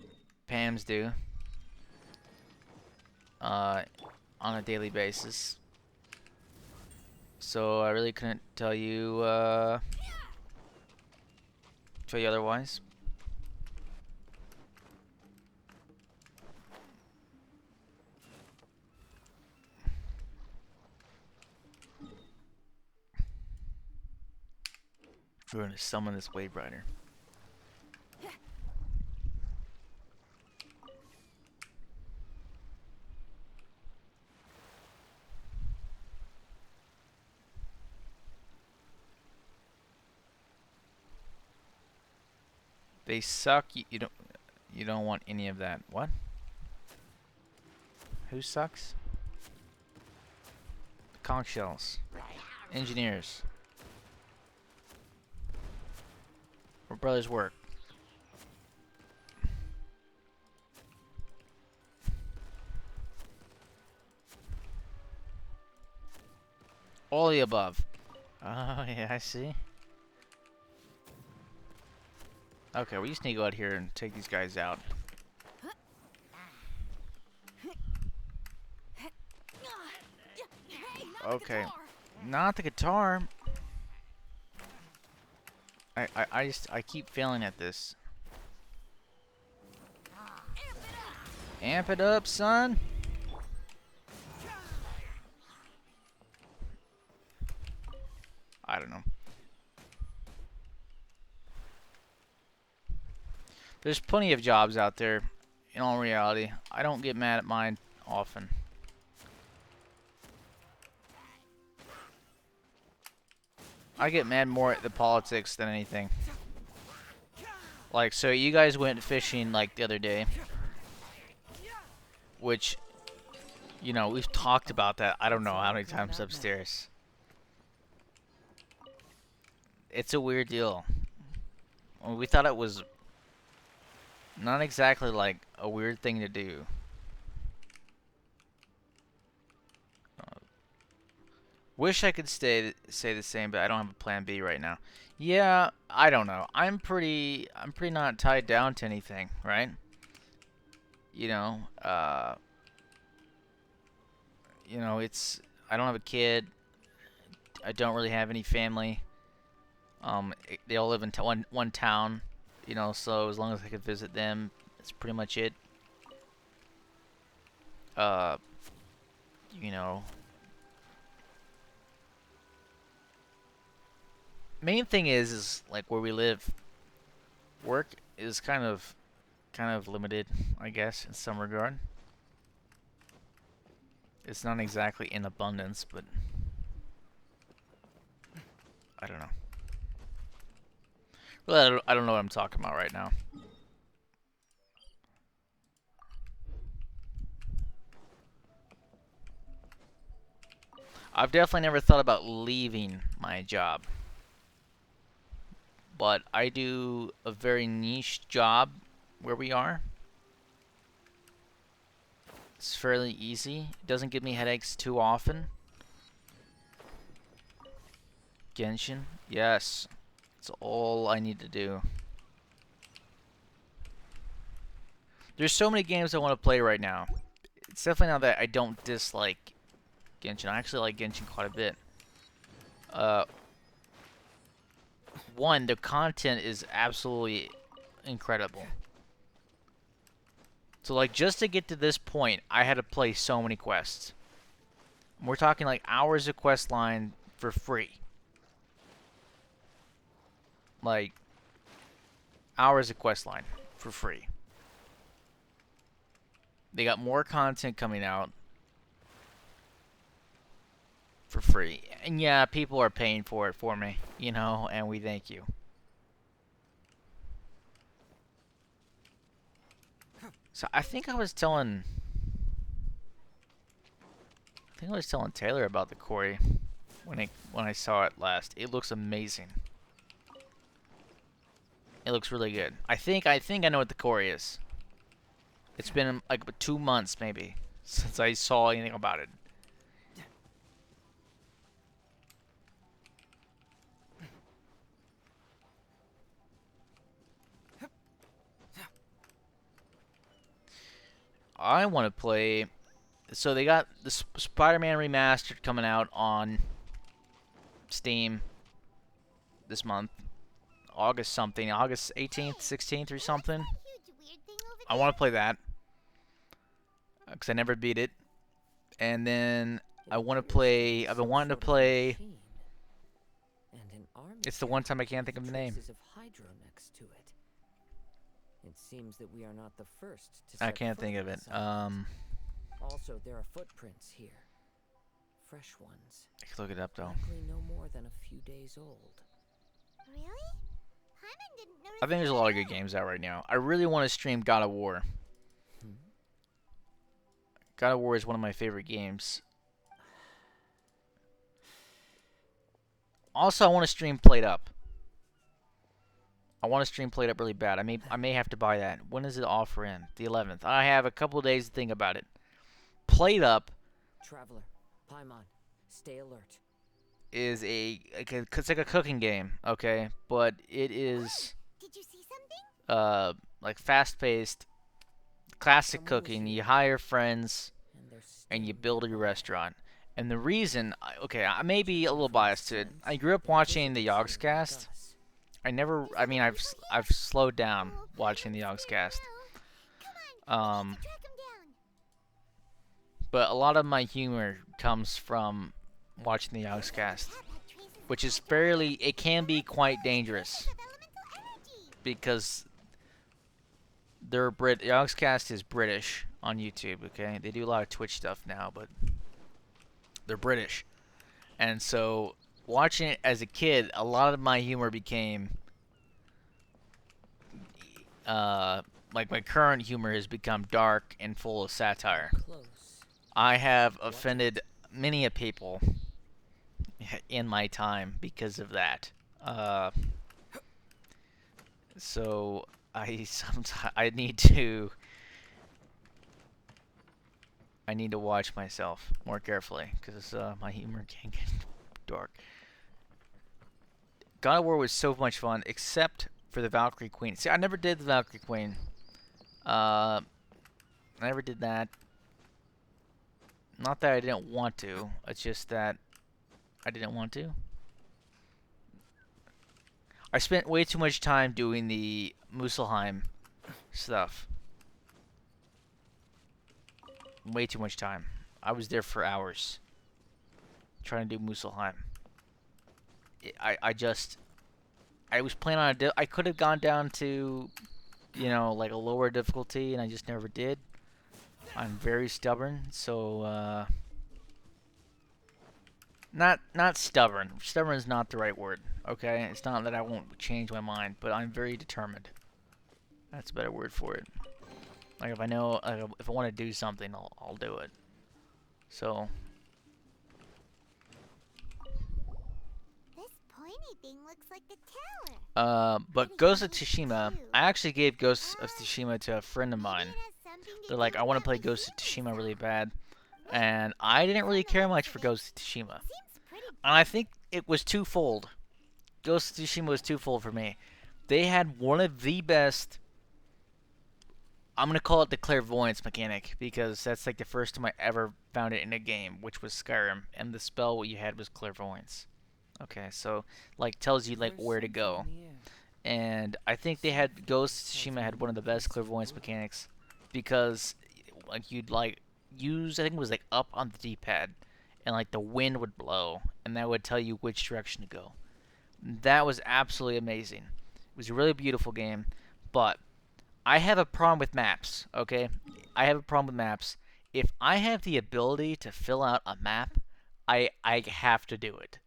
PAMs do on a daily basis. So I really couldn't tell you otherwise. We're going to summon this Wave Rider. They suck. You don't want any of that. What? Who sucks? Conch shells. Engineers. Where brothers work. All the above. Oh, yeah, I see. Okay, we just need to go out here and take these guys out. Okay. Not the guitar. I keep failing at this. Amp it up, son. I don't know. There's plenty of jobs out there, in all reality. I don't get mad at mine often. I get mad more at the politics than anything. Like, so you guys went fishing, like, the other day. Which, you know, we've talked about that I don't know how many times upstairs. It's a weird deal. We thought it was not exactly like a weird thing to do. Wish I could say the same, but I don't have a plan B right now. Yeah, I don't know. I'm pretty not tied down to anything, right? You know, it's I don't have a kid. I don't really have any family. They all live in one town, you know, so as long as I can visit them, that's pretty much it. You know, main thing is like where we live. Work is kind of limited, I guess, in some regard. It's not exactly in abundance, but I don't know. Well, I don't know what I'm talking about right now. I've definitely never thought about leaving my job. But I do a very niche job where we are. It's fairly easy. It doesn't give me headaches too often. Genshin? Yes. That's all I need to do. There's so many games I want to play right now. It's definitely not that I don't dislike Genshin. I actually like Genshin quite a bit. One, the content is absolutely incredible. So like just to get to this point, I had to play so many quests. We're talking like hours of quest line for free. Like hours of quest line for free. They got more content coming out for free. And yeah, people are paying for it for me, you know, and we thank you. So I think I was telling Taylor about the quarry when I saw it last. It looks amazing. It looks really good. I think I know what the quarry is. It's been like 2 months maybe since I saw anything about it. I want to play. So they got the Spider-Man Remastered coming out on Steam this month. August something. August 18th, 16th or something. I want to play that. Because I never beat it. And then I want to play. I've been wanting to play. It's the one time I can't think of the name. It seems that we are not the first to I set can't foot think of on it. this island. Also, there are footprints here. Fresh ones. I can look it up though. Likely no more than a few days old. Really? Paimon didn't notice. I think there's a lot of good games out right now. I really want to stream God of War. God of War is one of my favorite games. Also, I want to stream Played Up. I want to stream Played Up really bad. I may have to buy that. When is it offer in? The 11th. I have a couple of days to think about it. Played Up Traveler, Paimon, stay alert. is it's like a cooking game, okay? But it is Did you see something? like fast-paced, classic cooking. You hire friends and you build your restaurant. And the reason, okay, I may be a little biased to it. I grew up watching the Yogscast. I've slowed down watching the Yogscast. But a lot of my humor comes from watching the Yogscast, which is it can be quite dangerous because Yogscast is British on YouTube, okay? They do a lot of Twitch stuff now, but they're British. And so watching it as a kid, a lot of my humor became like my current humor has become dark and full of satire. I have offended many a people in my time because of that. So I need to watch myself more carefully because my humor can get dark. God of War was so much fun, except for the Valkyrie Queen. See, I never did the Valkyrie Queen. I never did that. Not that I didn't want to. It's just that I didn't want to. I spent way too much time doing the Muspelheim stuff. Way too much time. I was there for hours trying to do Muspelheim. I was playing on I could have gone down to, you know, like a lower difficulty, and I just never did. I'm very stubborn, so not stubborn. Stubborn is not the right word. Okay, it's not that I won't change my mind, but I'm very determined. That's a better word for it. Like if I know, if I want to do something, I'll do it. So. This pointy thing looks like a tower. But Ghost of Tsushima, I actually gave Ghost of Tsushima to a friend of mine. They're like, I want to play Ghost of Tsushima really bad. And I didn't really care much for Ghost of Tsushima. And I think it was twofold. Ghost of Tsushima was twofold for me. They had one of the best, I'm going to call it the clairvoyance mechanic, because that's like the first time I ever found it in a game, which was Skyrim. And the spell what you had was clairvoyance. Okay, so like tells you like where to go. And I think they had Ghost of Tsushima had one of the best clairvoyance mechanics because like you'd like use, I think it was like up on the D-pad, and like the wind would blow and that would tell you which direction to go. That was absolutely amazing. It was a really beautiful game, but I have a problem with maps, okay? I have a problem with maps. If I have the ability to fill out a map, I have to do it.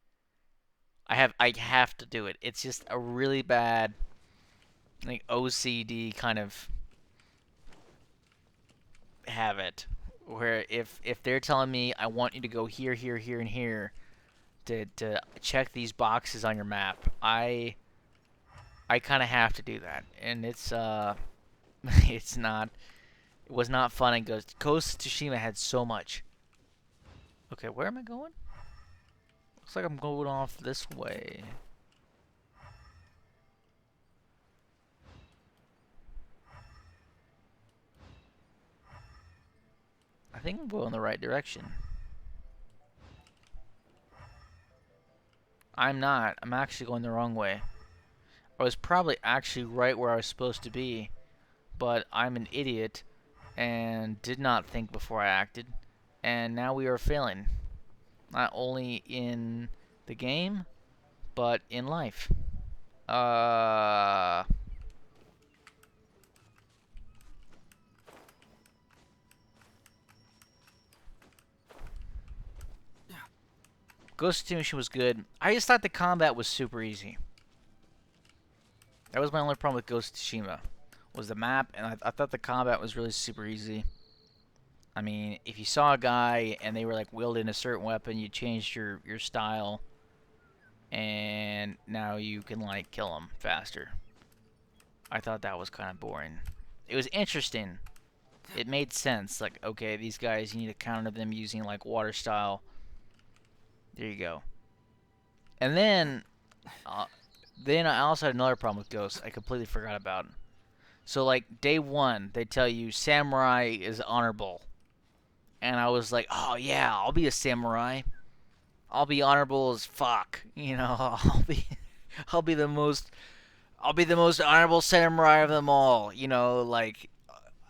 I have to do it. It's just a really bad like OCD kind of habit where if they're telling me I want you to go here, here, here, and here to check these boxes on your map, I kind of have to do that, and it's it's not it was not fun. And Ghost of Tsushima had so much. Okay, where am I going? Looks like I'm going off this way. I think I'm going the right direction. I'm not. I'm actually going the wrong way. I was probably actually right where I was supposed to be, but I'm an idiot and did not think before I acted, and now we are failing. Not only in the game, but in life. Uh... Ghost of Tsushima was good. I just thought the combat was super easy. That was my only problem with Ghost of Tsushima, was the map, and I thought the combat was really super easy. I mean, if you saw a guy and they were like wielding a certain weapon, you changed your style, and now you can like kill them faster. I thought that was kind of boring. It was interesting. It made sense. Like, okay, these guys, you need to counter them using like water style. There you go. And then I also had another problem with Ghost I completely forgot about. So like day one, they tell you samurai is honorable. And I was like, oh yeah, I'll be a samurai. I'll be honorable as fuck. You know, I'll be the most honorable samurai of them all. You know, like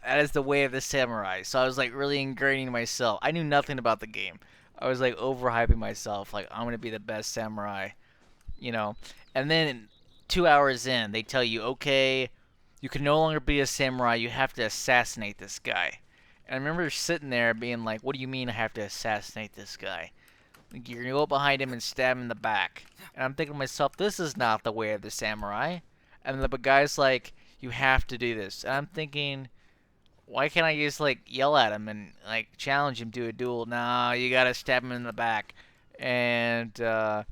that is the way of the samurai. So I was like really ingraining myself. I knew nothing about the game. I was like overhyping myself. Like I'm gonna be the best samurai. You know, and then 2 hours in, they tell you, okay, you can no longer be a samurai. You have to assassinate this guy. And I remember sitting there being like, what do you mean I have to assassinate this guy? Like, you're going to go behind him and stab him in the back. And I'm thinking to myself, this is not the way of the samurai. And the guy's like, you have to do this. And I'm thinking, why can't I just like yell at him and like challenge him to a duel? Nah, you got to stab him in the back. And then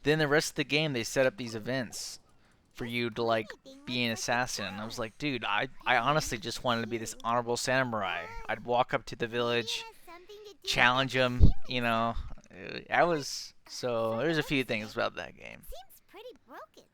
the rest of the game, they set up these events for you to like be an assassin. And I was like, dude, I honestly just wanted to be this honorable samurai. I'd walk up to the village, challenge him, you know. I was so there's a few things about that game. Seems pretty broken.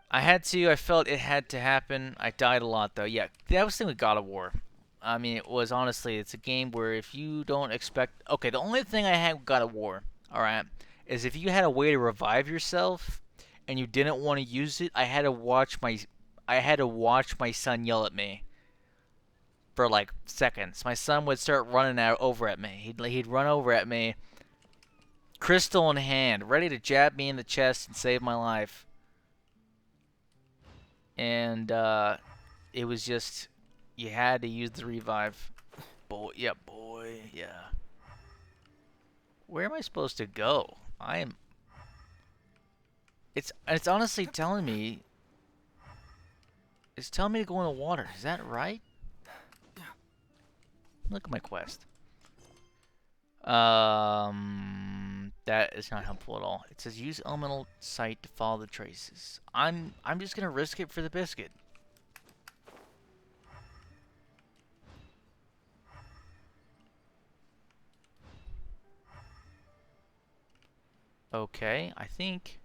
I felt it had to happen. I died a lot though. Yeah, that was the thing with God of War. I mean, it was honestly, it's a game where if you don't expect, okay, the only thing I had with God of War, all right, is if you had a way to revive yourself and you didn't want to use it, I had to watch my son yell at me for like seconds. My son would start running over at me. He'd run over at me, crystal in hand, ready to jab me in the chest and save my life. And it was just, you had to use the revive. Boy, yeah, boy, yeah. Where am I supposed to go? It's honestly telling me. It's telling me to go in the water. Is that right? Look at my quest. That is not helpful at all. It says use elemental sight to follow the traces. I'm just gonna risk it for the biscuit. Okay, I think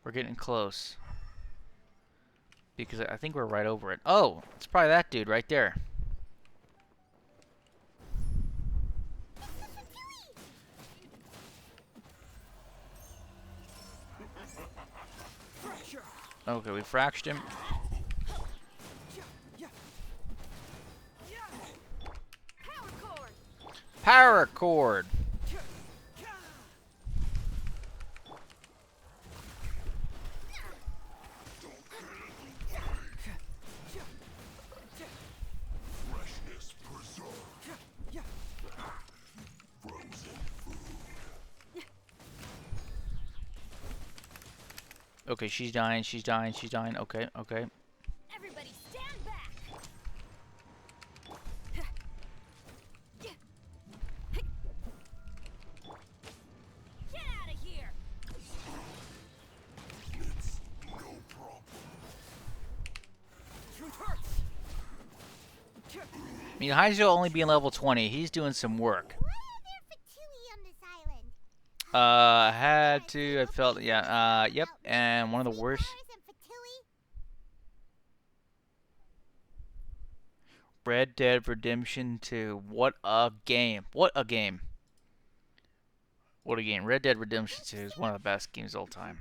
we're getting close. Because I think we're right over it. Oh, it's probably that dude right there. Okay, we fractured him. Power cord. Okay, she's dying, she's dying, she's dying. Okay, okay. Everybody stand back! Get out of here! I mean, Heizo only being level 20, he's doing some work. Why are there Fatui on this island? I had to, I felt, yeah, yep, and one of the worst. Red Dead Redemption 2. What a game. What a game. What a game. Red Dead Redemption 2 is one of the best games of all time.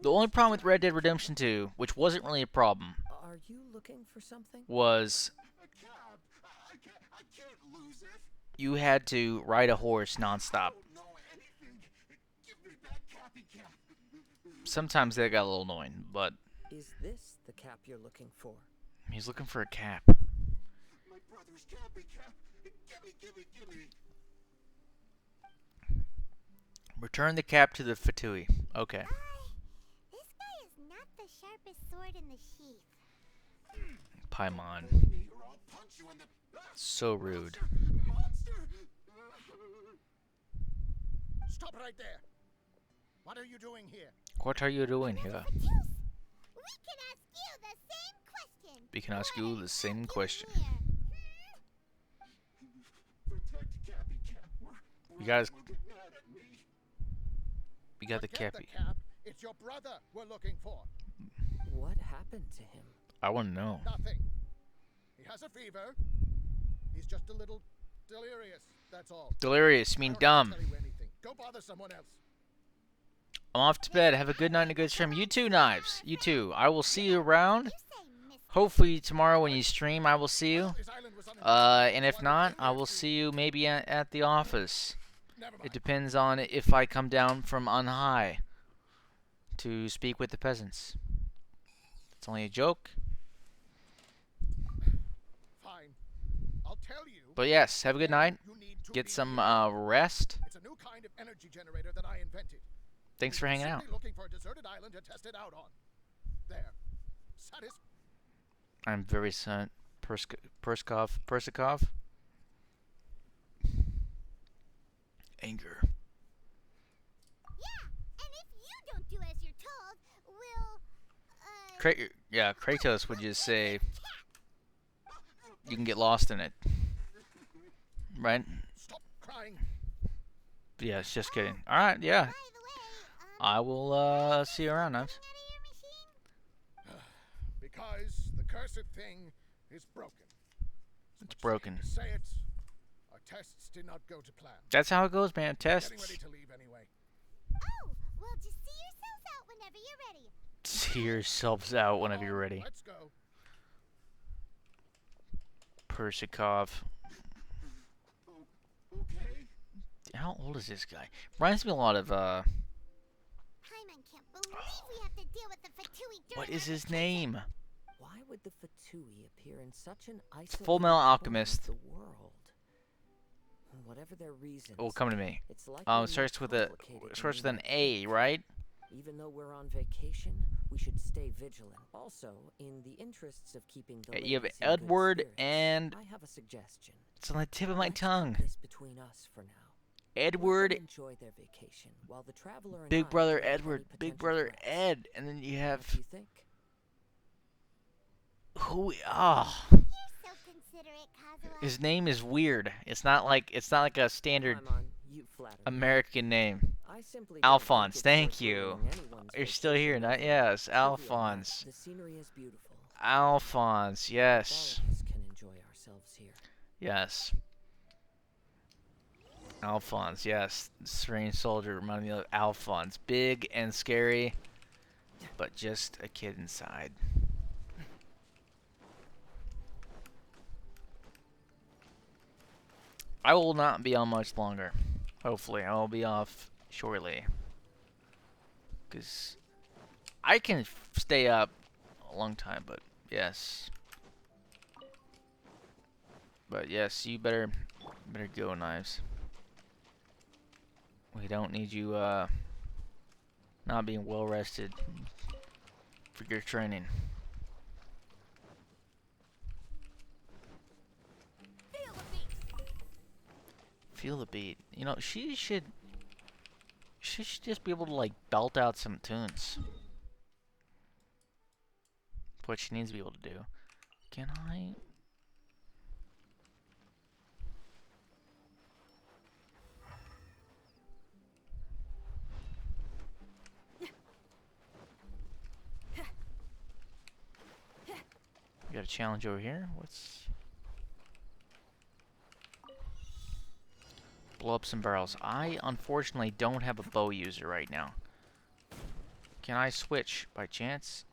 The only problem with Red Dead Redemption 2, which wasn't really a problem, Are you looking for something? was you had to ride a horse nonstop. Sometimes that got a little annoying, but Is this the cap you're looking for? he's looking for a cap. My brother's cappy cap. Gimme. Return the cap to the Fatui. Okay. This guy is not the sharpest sword in the sheath. Paimon. Or I'll punch you in the So rude. monster. Stop right there. What are you doing here? What are you doing here? Fatus, we can ask you the same question. We can ask What you the same brought you question. here? Protect Cappy Cap. You guys, Will get mad at me. we got the Forget cappy. cap. It's your brother we're looking for. What happened to him? I want to know. Nothing. He has a fever. He's just a little delirious. That's all. Delirious, I mean don't have to dumb. tell you anything. Go bother someone else. I'm off to bed. Have a good night and a good stream. You too, Knives. You too. I will see you around. You say, mister. Hopefully tomorrow when you stream, I will see you. This island was uninhabited. And if not, I will see you maybe at the office. Never It mind. depends on if I come down from on high to speak with the peasants. It's only a joke. Fine. I'll tell you. But yes, have a good night. You need to Get be some here. rest. It's a new kind of energy generator that I invented. Thanks We for were hanging out. simply looking for a deserted island to test it out on. There. I'm very sad. Persikov. Anger. Yeah, and if you don't do as you're told, we'll, Kratos would just say you can get lost in it. Right? Stop crying. Yeah, it's just kidding. Alright, yeah. by the way, I will see you around, Knives. out of your machine? Because the cursed thing is broken. It's broken. To say it, our tests did not go to plan. That's how it goes, man. Getting Tests. ready to leave anyway. Oh, well, just see yourselves out whenever you're ready. See yourselves out whenever you're ready. Let's go. Persikov. Okay. How old is this guy? Reminds me a lot of Paimon can't believe we have to deal with the Fatui during what is our his vacation. name? Why would the Fatui appear in such an isolated Full Metal corner of Alchemist. the world? Whatever their reasons, Oh, come to me. it's likely It more starts with a complicated starts with than an we A, right? Even though we're on vacation, we should stay vigilant. Also, in the interests of keeping the You have ladies in good Edward spirits, and I have a suggestion. it's on the tip of my Let's keep tongue. this between us for now. Let them Edward, enjoy their vacation while the traveler and I Big Brother deal with any Edward, Big potential Brother threats. Ed, and then you What have do you think? who? Ah, You're so considerate, Kazuha. his name is weird. It's not like a standard Paimon, you flatter me. American name. I simply don't Alphonse, think it's thank worth you. ruining anyone's You're still here, vacation not over yes, trivial Alphonse. matters. The scenery is beautiful. Alphonse, yes, All of us can enjoy ourselves here. yes. Alphonse, yes. Strange soldier reminded me of Alphonse. Big and scary, but just a kid inside. I will not be on much longer. Hopefully, I will be off shortly. Because I can stay up a long time, but yes. But yes, you better go, Knives. We don't need you not being well rested for your training. Feel the beat. You know, she should just be able to like belt out some tunes. What she needs to be able to do. Can I? We got a challenge over here. What's blow up some barrels? I unfortunately don't have a bow user right now. Can I switch by chance?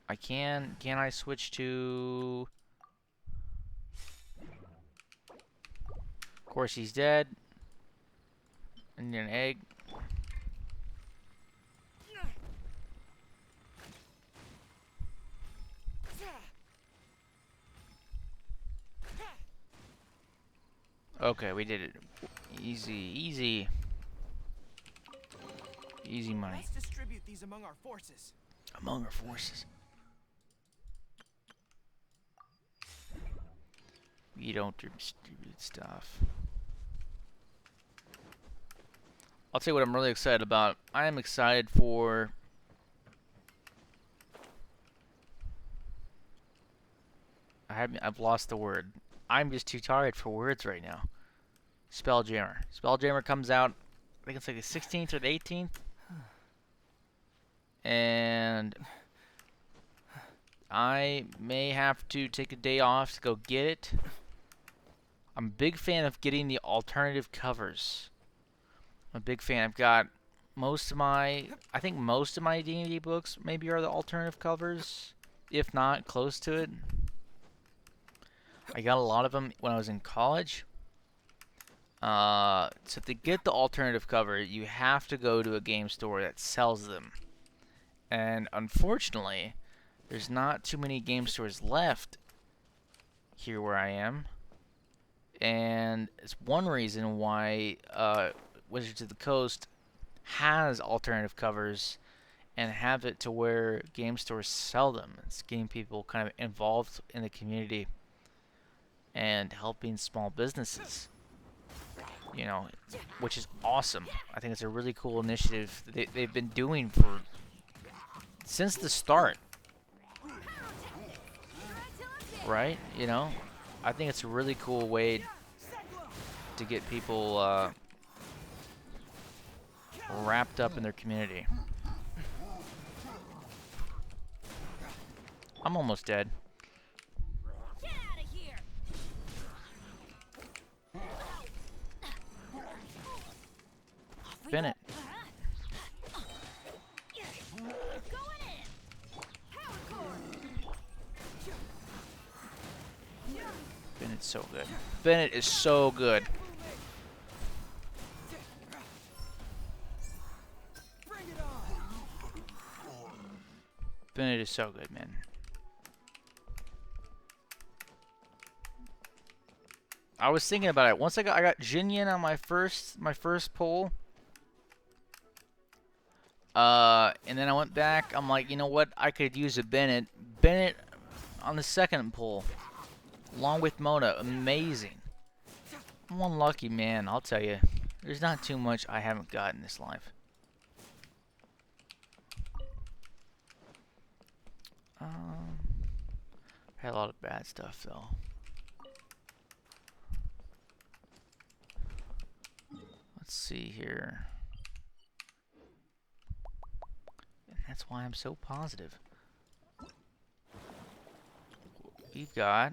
I can. Can I switch to? Of course, he's dead. And an egg. Okay, we did it. Easy, easy. Easy money. Let's distribute these among our forces. Among our forces. You don't distribute stuff. I'll tell you what I'm really excited about. I am excited for I've lost the word. I'm just too tired for words right now. Spelljammer. Spelljammer comes out, I think it's like the 16th or the 18th. And I may have to take a day off to go get it. I'm a big fan of getting the alternative covers. I'm a big fan. I've got I think most of my D&D books maybe are the alternative covers, if not close to it. I got a lot of them when I was in college. So to get the alternative cover, you have to go to a game store that sells them. And unfortunately, there's not too many game stores left here where I am. And it's one reason why Wizards of the Coast has alternative covers and have it to where game stores sell them. It's getting people kind of involved in the community and helping small businesses, you know, which is awesome. I think it's a really cool initiative they've been doing since the start, right? You know, I think it's a really cool way to get people wrapped up in their community. I'm almost dead. Bennett. Bennett's so good. Bennett is so good. Bennett is so good, man. I was thinking about it. Once I got Jinyan on my first pull. And then I went back. I'm like, you know what? I could use a Bennett. Bennett on the second pull, along with Mona, amazing. I'm one lucky man, I'll tell you. There's not too much I haven't got in this life. Had a lot of bad stuff though. Let's see here. And that's why I'm so positive. We've got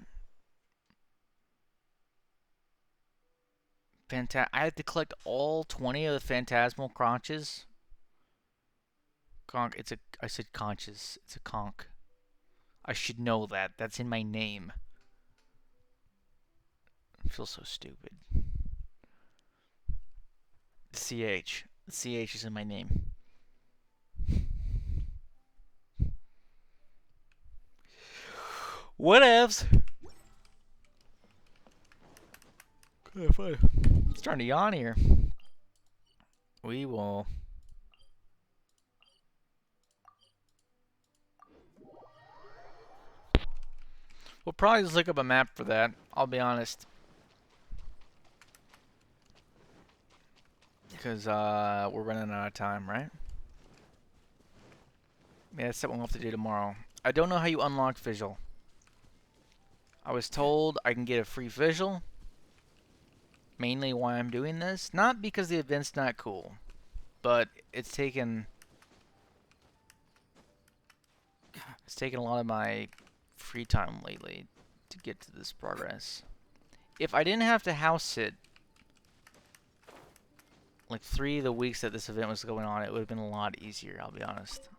I have to collect all 20 of the phantasmal conches. I said conches. It's a conch. I should know that. That's in my name. I feel so stupid. CH. The CH is in my name. Whatevs. It's starting to yawn here. We will. We'll probably just look up a map for that. I'll be honest. Because we're running out of time, right? Yeah, that's something we'll have to do tomorrow. I don't know how you unlock visual. I was told I can get a free visual. Mainly why I'm doing this. Not because the event's not cool. But it's taken a lot of my free time lately to get to this progress. If I didn't have to house sit like 3 of the weeks that this event was going on, it would have been a lot easier, I'll be honest.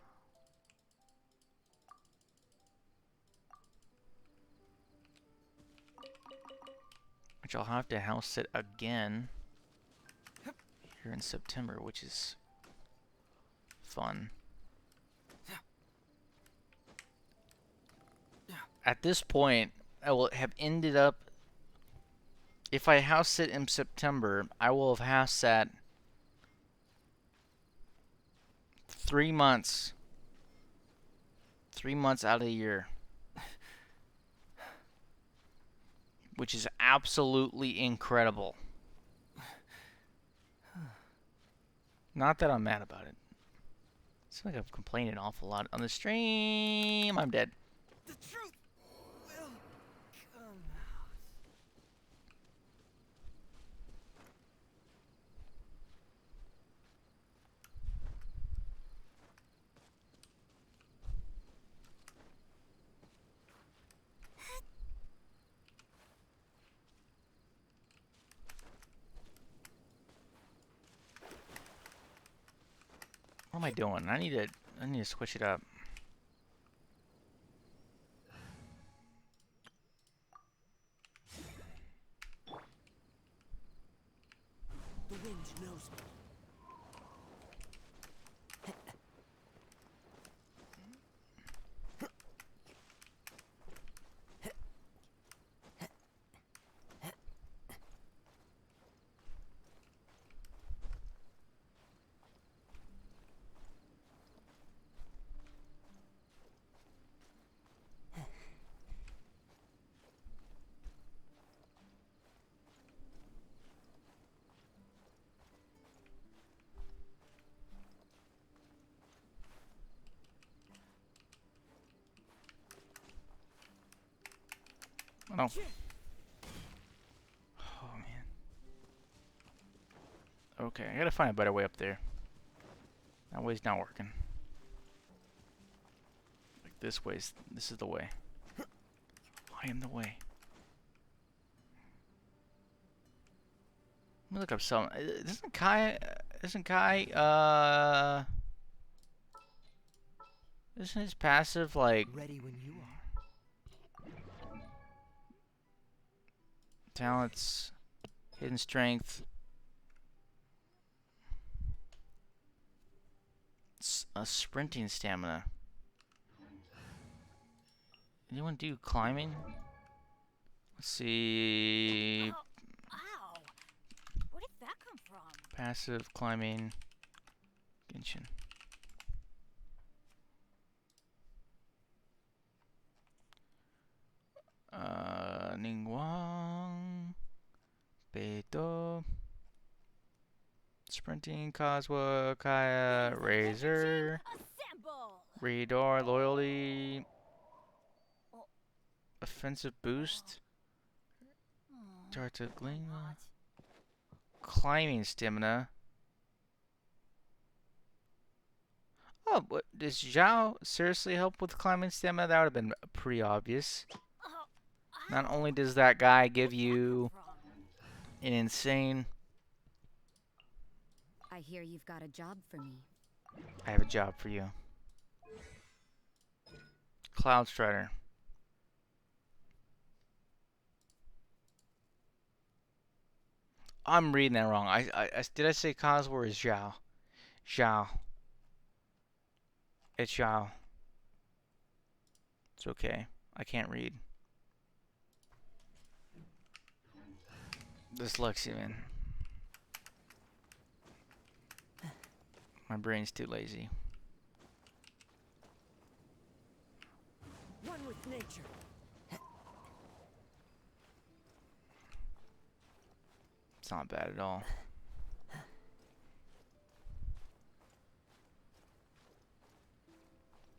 Which I'll have to house sit again here in September, which is fun. At this point, I will have ended up, if I house sit in September, I will have house sat 3 months. 3 months out of the year. Which is absolutely incredible. Not that I'm mad about it. Seems like I'm complaining an awful lot on the stream. I'm dead. The truth will come out. What am I doing? I need to switch it up. The wind knows me. Oh. Oh, man. Okay, I gotta find a better way up there. That way's not working. Like this is the way. I am the way. Let me look up some. Isn't Kai, isn't his passive like Ready when you are. talents, hidden strength, a sprinting stamina? Anyone do climbing? Let's see. Oh, ow! Where did that come from? Passive climbing. Genshin. Ningguang. Beidou. Sprinting, Kazuha, Kaya, Razor. Assemble! Radar, Loyalty. Offensive boost. Dart of Glinga. Climbing stamina. Oh, what, does Zhao seriously help with climbing stamina? That would have been pretty obvious. Not only does that guy give you an insane I hear you've got a job for me. I have a job for you. Cloud Strider. I'm reading that wrong. Did I say Cosmo or is Zhao? Zhao. It's Zhao. It's okay. I can't read. Dyslexia, man. My brain's too lazy. One with nature. It's not bad at all.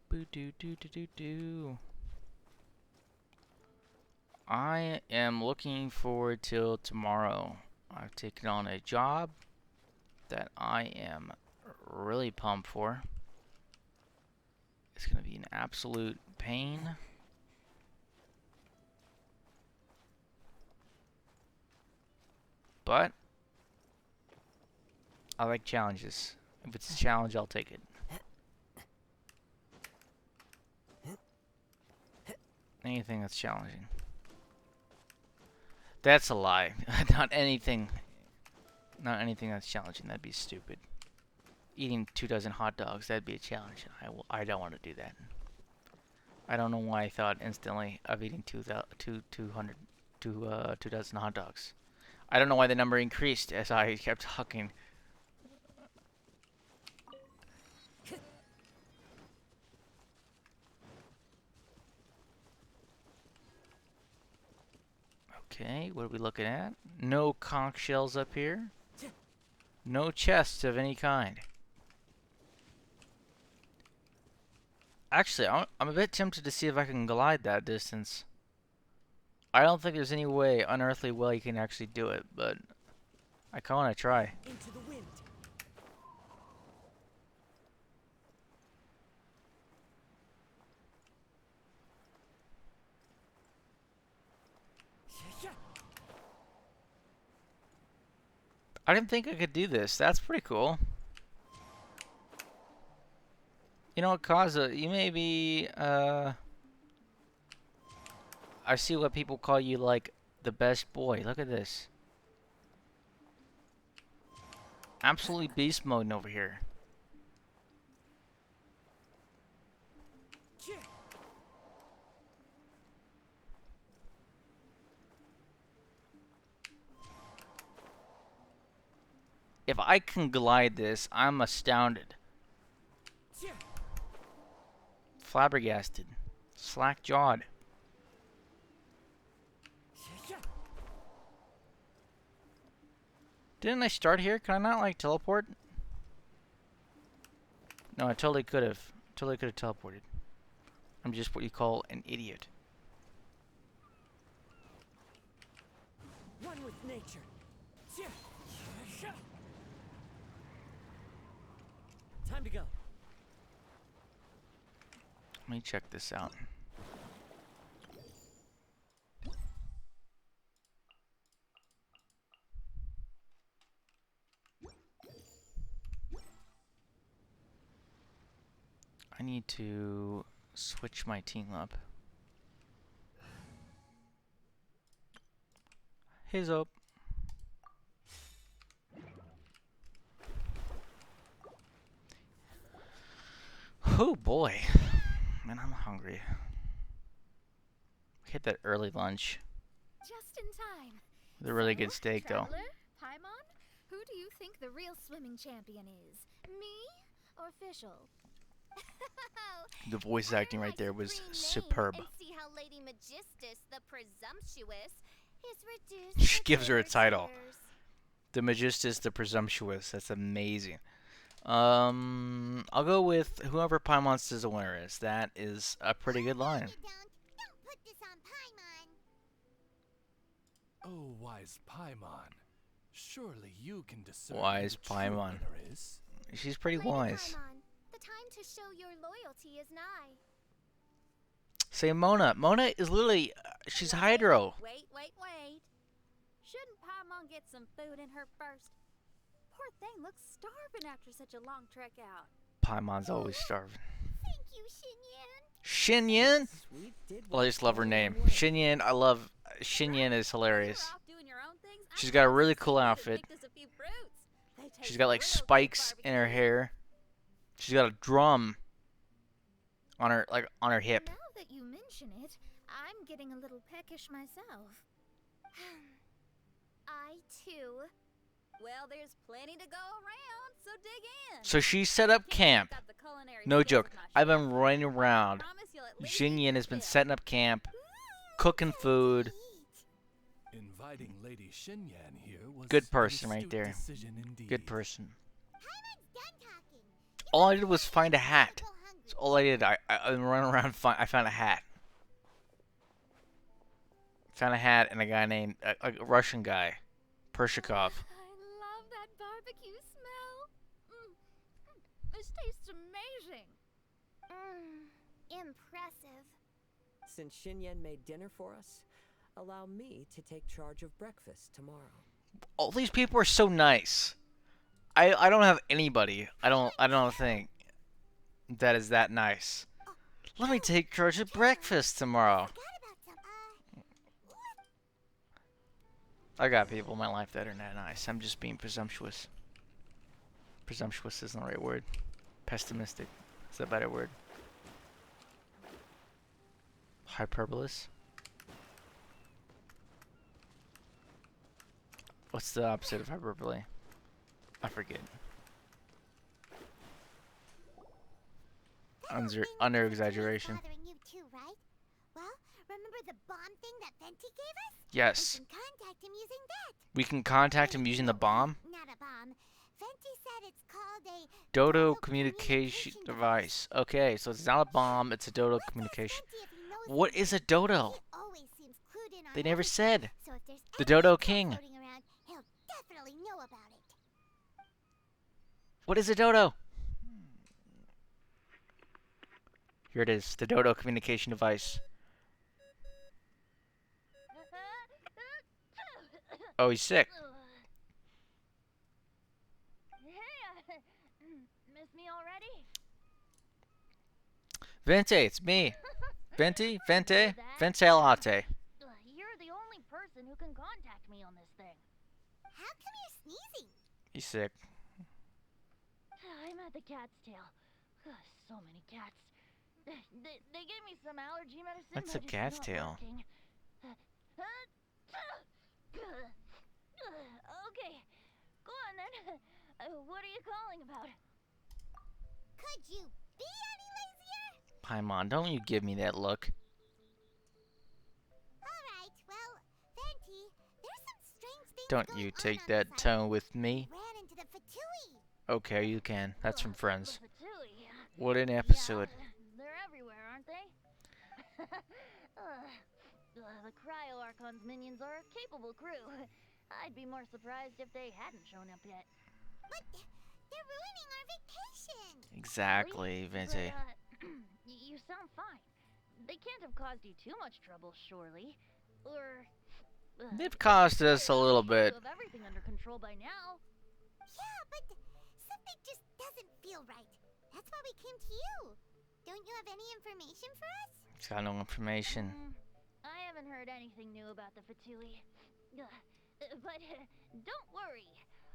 Boo doo doo doo doo doo. I am looking forward till tomorrow. I've taken on a job that I am really pumped for. It's gonna be an absolute pain. But I like challenges. If it's a challenge, I'll take it. Anything that's challenging. That's a lie. Not anything. Not anything that's challenging. That'd be stupid. Eating 2 dozen hot dogs, that'd be a challenge. I don't want to do that. I don't know why I thought instantly of eating 2 dozen hot dogs. I don't know why the number increased as I kept talking. Okay, what are we looking at? No conch shells up here. No chests of any kind. Actually, I'm a bit tempted to see if I can glide that distance. I don't think there's any way, unearthly way, you can actually do it, but I kind of want to try. Into the wind. I didn't think I could do this. That's pretty cool. You know what, Kaza, you may be, I see what people call you, like, the best boy. Look at this. Absolutely beast mode over here. If I can glide this, I'm astounded. Flabbergasted. Slack-jawed. Didn't I start here? Can I not, like, teleport? No, I totally could have. Totally could have teleported. I'm just what you call an idiot. One with nature. Time to go. Let me check this out. I need to switch my team up. Here's up. Oh boy. Man, I'm hungry. Hit that early lunch. Just in time. With a really good steak, though. Traveler, Paimon, who do you think the real swimming champion is? Me or Fischl? The voice acting right there was superb. And see how Lady Magistus, the presumptuous, is reduced She to gives her a title. tears. The Magistus, the Presumptuous. That's amazing. I'll go with whoever Paimon says the winner is. That is a pretty good line. Don't put this on Paimon. Oh, wise Paimon. Surely you can discern who Wise the true Paimon. winner is. She's pretty Lady wise. Paimon, the time to show your loyalty is nigh. Say Mona. Mona is literally, she's Hydro. Wait. Shouldn't Paimon get some food in her first? poor thing looks starving after such a long trek out. Paimon's always starving. Thank you, Xinyan. Xinyan? Sweet did Well, I what just love her Squirrel name. wanted. Xinyan, I love. Xinyan is hilarious. Off doing your own things, I She's got a promised really Xinyan cool to outfit. make us a few fruits. They She's taste got like real good spikes in her barbecue. hair. She's got a drum on her hip. Now that you mention it, I'm getting a little peckish myself. I too. Well, there's plenty to go around, so dig in. So she set up camp. Got the culinary No skills joke. of my I've chef. been running around. Promise you'll at least Xinyan eat has been your fill. setting up camp, cooking food. Inviting Lady Xinyan here was Good an person right astute there. decision indeed. Good person. Paimon's done talking. All I did was find a hat. Go hungry. That's all I did. I ran around. I found a hat. Found a hat and a guy named a Russian guy, Pershikov. I love that barbecue smell. This tastes amazing. Impressive. Since Xinyan made dinner for us, allow me to take charge of breakfast tomorrow. All these people are so nice. I don't have anybody. I don't think that is that nice. Let me take charge of breakfast tomorrow. Forgot about some, I got people in my life that are not nice. I'm just being presumptuous. Presumptuous isn't the right word. Pessimistic is a better word. Hyperbolous. What's the opposite of hyperbole? I forget. Under exaggeration. bothering you too, right? Well, remember the bomb thing that Venti gave us? Yes. We can contact him using that. We can contact him using the bomb. Not a bomb. Venti said it's called a Dodo communication device. Okay, so it's not a bomb, it's a dodo communication. Venti if he knows What is a dodo? He always seems clued in on They never everything. said. So if there's The any Dodo info King. floating around, he'll definitely know about it. What is a dodo? Here it is, the dodo communication device. Oh, he's sick. Hey, miss me already? Vente, it's me. Venti, Vente, Vente latte. You're the only person who can contact me on this thing. How come you're sneezing? He's sick. I'm at the cat's tail. So many cats. They gave me some allergy medicine. What's but a it's cat's not tail? working. Okay, go on then. What are you calling about? Could you be any lazier? Paimon, don't you give me that look. Alright, well, Venti, there's some strange things Don't going you on take on that this tone island. with me. We ran into the Fatui. Okay, you can. That's from Friends. The Fatui. What an episode. Yeah, they're everywhere, aren't they? The Cryo Archon's minions are a capable crew. I'd be more surprised if they hadn't shown up yet. But they're ruining our vacation. Exactly, Vente. But, you sound fine. They can't have caused you too much trouble, surely. Or... They've caused us a little you bit. have everything under control by now. Yeah, but something just doesn't feel right. That's why we came to you. Don't you have any information for us? It's got no information. I haven't heard anything new about the Fatui. But don't worry.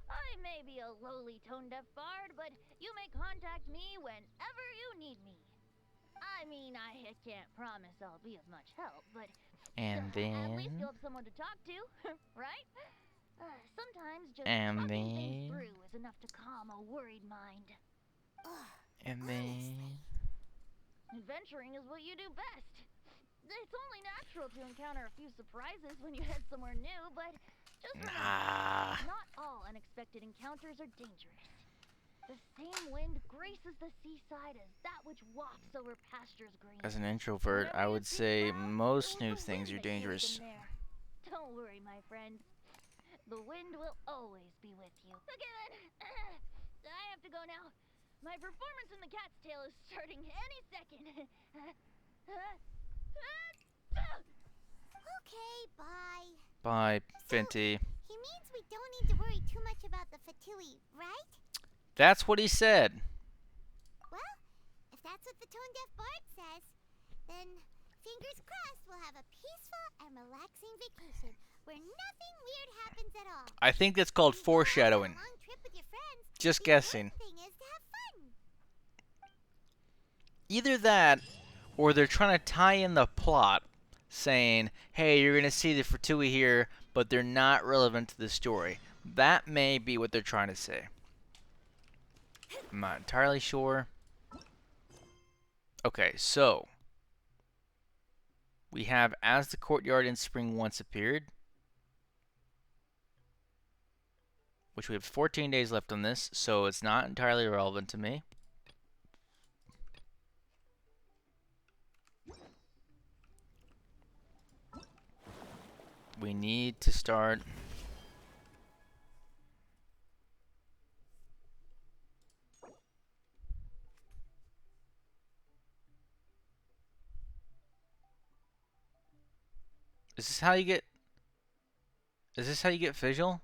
I may be a lowly tone-deaf bard, but you may contact me whenever you need me. I mean, I can't promise I'll be of much help, but And at least then... you'll have someone to talk to, right? Sometimes just And talking things then- through is enough to calm a worried mind. And then... Adventuring is what you do best. It's only natural to encounter a few surprises when you head somewhere new, but just remember, Nah. not all unexpected encounters are dangerous. The same wind graces the seaside as that which wafts over pastures green. As an introvert, I would say most new things are dangerous. Don't worry, my friend. The wind will always be with you. Okay then. I have to go now. My performance in the cat's tail is starting any second. Okay, bye. Bye, Venti. He means we don't need to worry too much about the Fatui, right? That's what he said. Well, if that's what the tone-deaf bard says, then fingers crossed we'll have a peaceful and relaxing vacation where nothing weird happens at all. I think that's called If you go out on foreshadowing. a long trip with your friends, Just the guessing. important thing is to have fun. Either that, or they're trying to tie in the plot, saying, hey, you're going to see the Fatui here, but they're not relevant to the story. That may be what they're trying to say. I'm not entirely sure. Okay, so we have as the courtyard in spring once appeared, which we have 14 days left on this, so it's not entirely relevant to me. We need to start. Is this how you get? Is this how you get visual?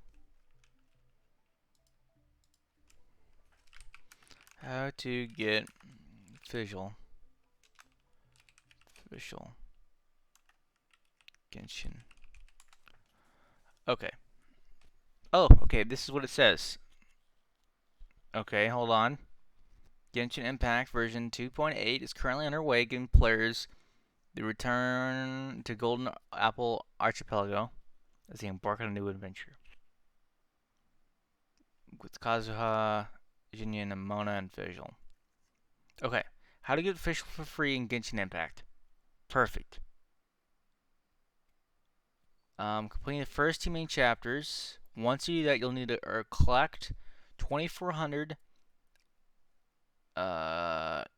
How to get visual? Visual. Genshin. Okay. Oh, okay. This is what it says. Okay, hold on. Genshin Impact version 2.8 is currently underway, giving players the return to Golden Apple Archipelago as they embark on a new adventure. With Kazuha, Jinyan, and Mona, and Visual. Okay, how to get Visual for free in Genshin Impact. Perfect. Completing the first 2 main chapters. Once you do that, you'll need to collect 2,400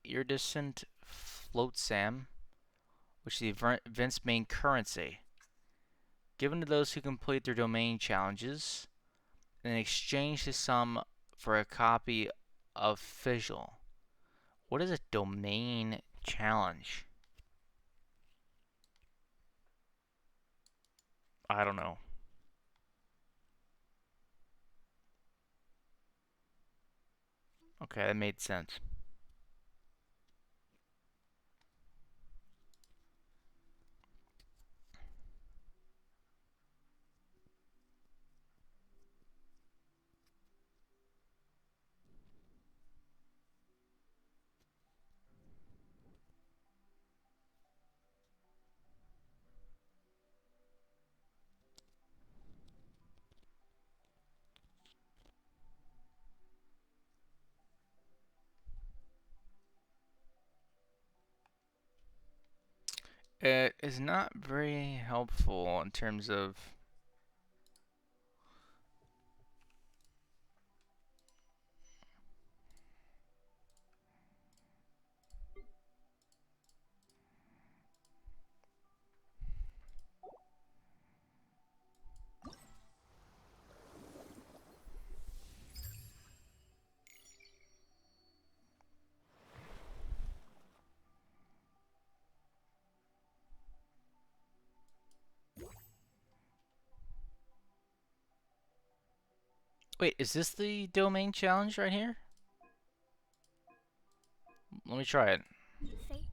iridescent float sam, which is the event's main currency, given to those who complete their domain challenges, and in exchange the sum for a copy of Visual. What is a domain challenge? I don't know. Okay, that made sense. It is not very helpful in terms of wait, is this the domain challenge right here? Let me try it. Fate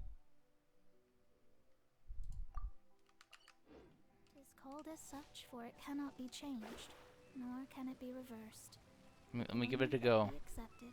is called as such, for it cannot be changed, nor can it be reversed. Let me give it a Only go. be accepted.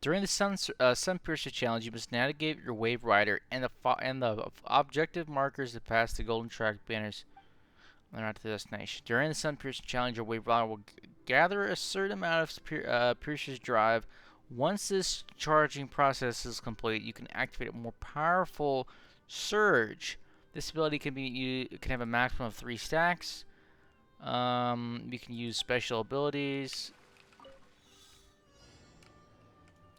During the Sunpiercer challenge, you must navigate your Wave Rider and the objective markers that pass the golden track banners on the route to the destination. During the Sunpiercer challenge, your Wave Rider will gather a certain amount of Piercer's drive. Once this charging process is complete, you can activate a more powerful surge. This ability can have a maximum of 3 stacks. You can use special abilities.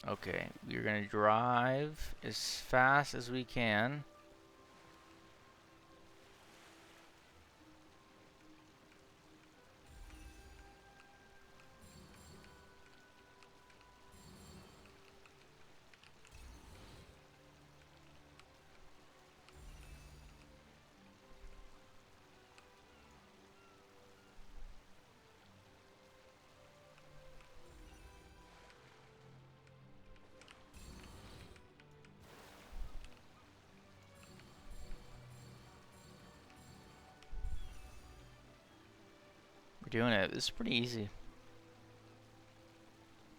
Okay, we're gonna drive as fast as we can. We're doing it. This is pretty easy.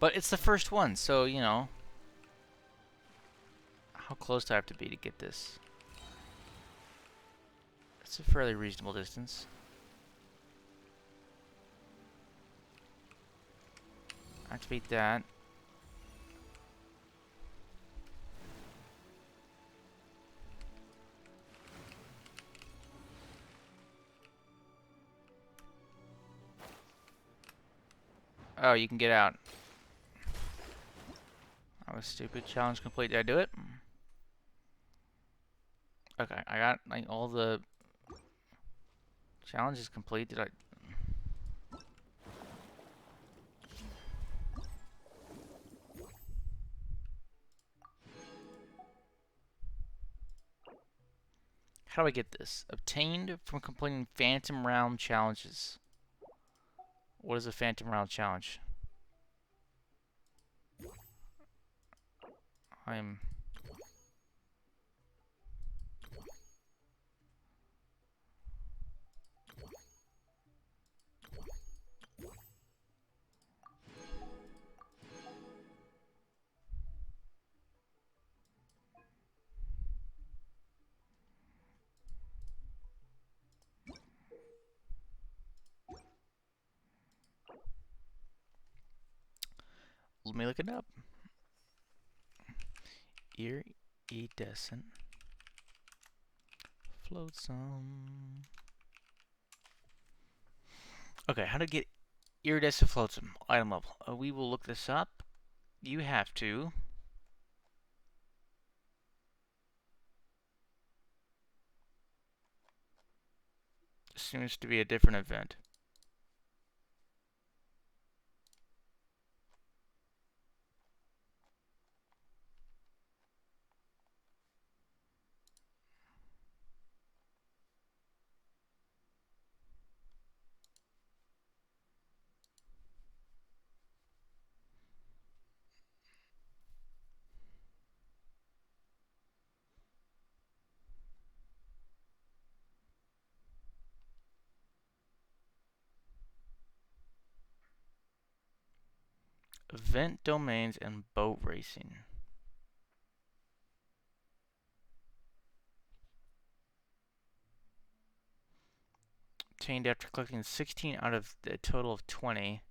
But it's the first one, so, you know. How close do I have to be to get this? It's a fairly reasonable distance. Activate that. Oh, you can get out. That was stupid. Challenge complete. Did I do it? Okay, I got like all the challenges complete. Did I? How do I get this? Obtained from completing Phantom Realm challenges. What is a Phantom Realm challenge? I'm... Let me look it up. Iridescent flotsam. Okay, how to get iridescent flotsam item level? We will look this up. You have to. Seems to be a different event. Event domains and boat racing. Obtained after collecting 16 out of the total of 20.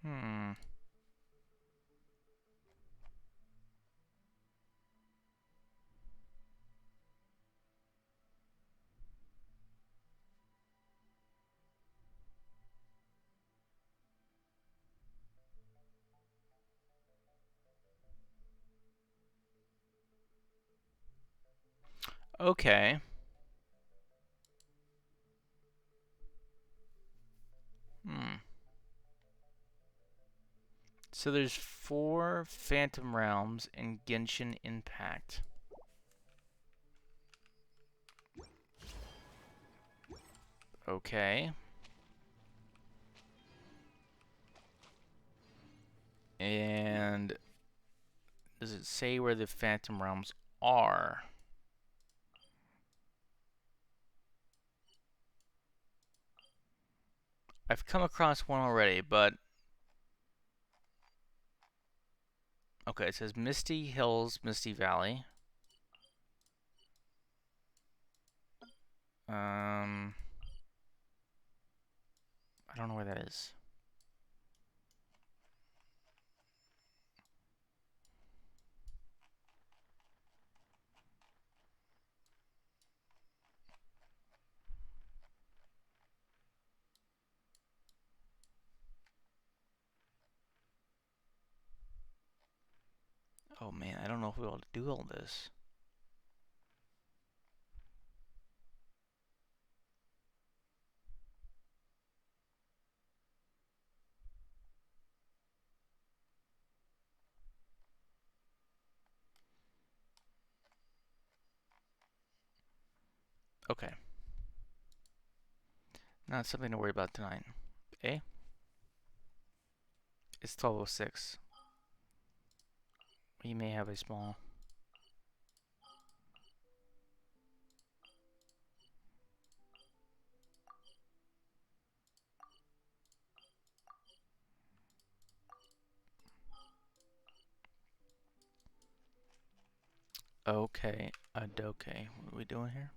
Hmm. Okay. Hmm. So there's 4 Phantom Realms in Genshin Impact. Okay. And does it say where the Phantom Realms are? I've come across one already, but... Okay, it says Misty Hills, Misty Valley. I don't know where that is. Oh man, I don't know if we'll be able to do all this. Okay. Not something to worry about tonight. Eh? It's 12:06. We may have a small. Okay, adoke. What are we doing here?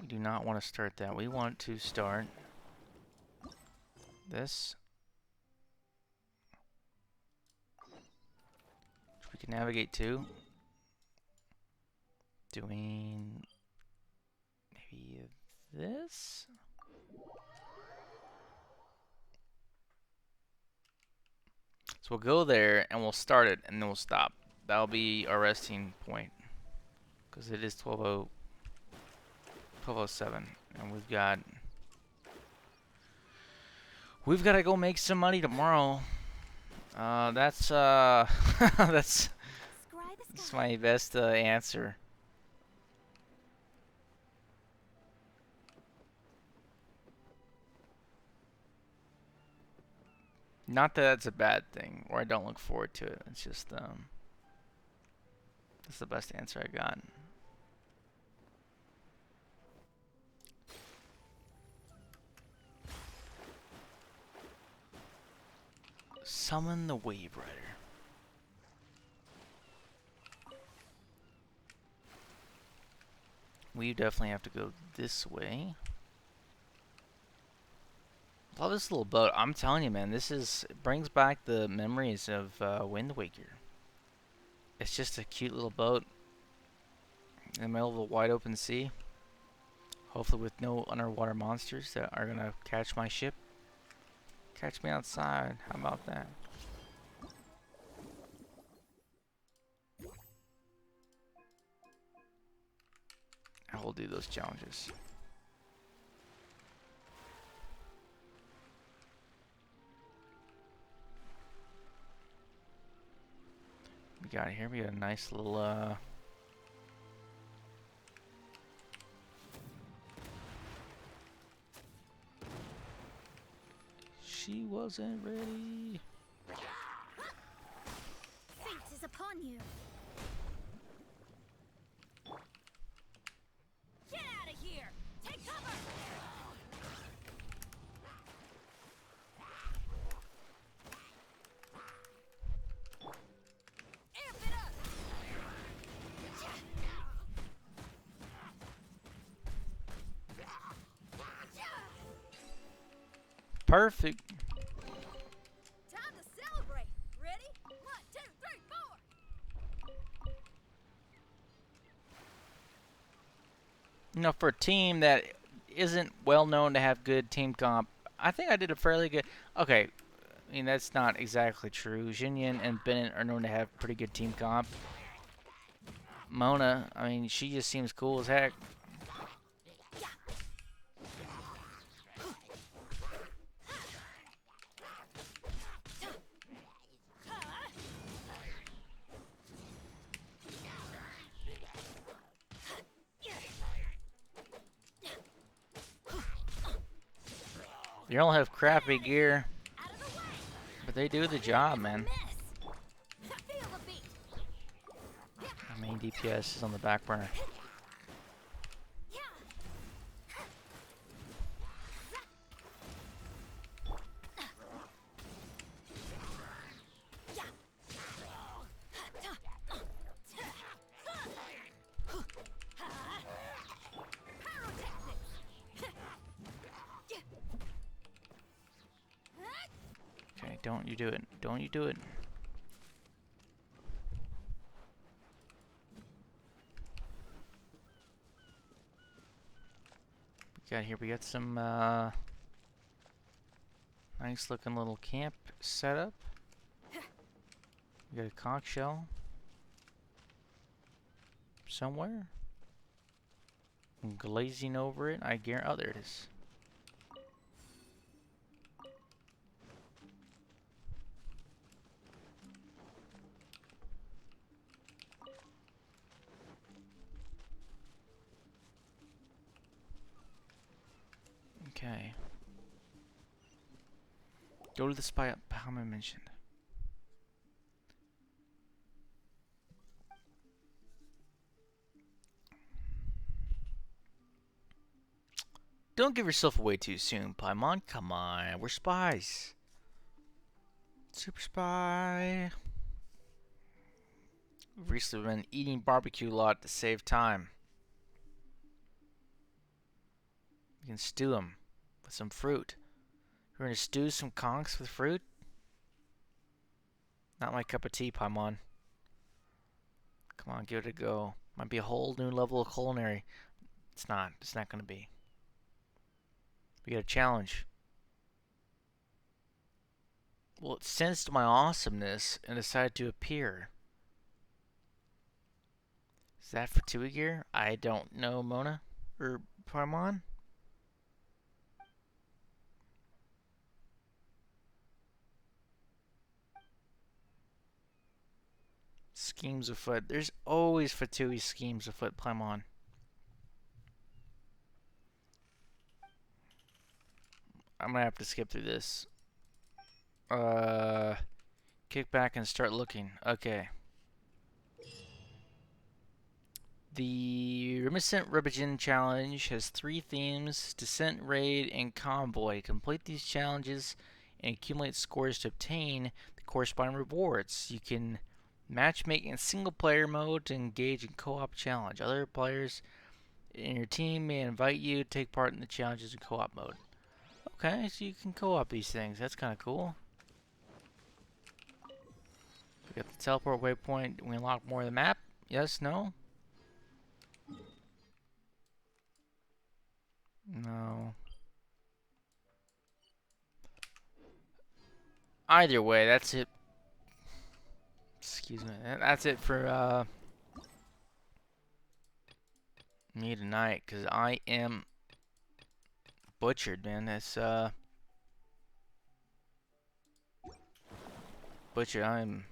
We do not want to start that. We want to start this. Which we can navigate to. Doing maybe this? So we'll go there and we'll start it and then we'll stop. That'll be our resting point. Because it is 12:07 and we've got to go make some money tomorrow. That's that's my best answer. Not that that's a bad thing or I don't look forward to it. It's just that's the best answer I got. Summon the Wave Rider. We definitely have to go this way. Love this little boat. I'm telling you, man, it brings back the memories of Wind Waker. It's just a cute little boat in the middle of a wide open sea. Hopefully with no underwater monsters that are gonna catch my ship. Catch me outside. How about that? I will do those challenges. We got here. We got a nice little She wasn't ready. Fate is upon you. Get out of here! Take cover! Amp it up! Perfect. Time to celebrate! Ready? 1, 2, 3, 4! You know, for a team that isn't well known to have good team comp, I think I did a fairly good. Okay, I mean that's not exactly true. Jinyan and Bennett are known to have pretty good team comp. Mona, I mean, she just seems cool as heck. They all have crappy gear, but they do the job, man. I mean, DPS is on the back burner. Okay, don't you do it. Don't you do it. We got some nice looking little camp setup. We got a conch shell somewhere. I'm glazing over it. I guarantee. Oh, there it is. Okay. Go to the spot Palmer mentioned. Don't give yourself away too soon, Paimon. Come on, we're spies. Super spy. We've recently been eating barbecue a lot to save time. You can stew them with some fruit. We're gonna stew some conchs with fruit? Not my cup of tea, Paimon. Come on, give it a go. Might be a whole new level of culinary. It's not. It's not gonna be. We got a challenge. Well, it sensed my awesomeness and decided to appear. Is that for Tui gear? I don't know, Mona. Or Paimon? Schemes afoot. There's always Fatui schemes afoot, Paimon. I'm gonna have to skip through this. Kick back and start looking. Okay. The Reminiscent Rebellion Challenge has 3 themes: Descent, Raid, and Convoy. Complete these challenges and accumulate scores to obtain the corresponding rewards. You can matchmake in single-player mode to engage in co-op challenge. Other players in your team may invite you to take part in the challenges in co-op mode. Okay, so you can co-op these things. That's kind of cool. We got the teleport waypoint. We unlock more of the map. Yes, no? No. Either way, that's it. Excuse me. That's it for me tonight, because I am butchered, man. That's butchered.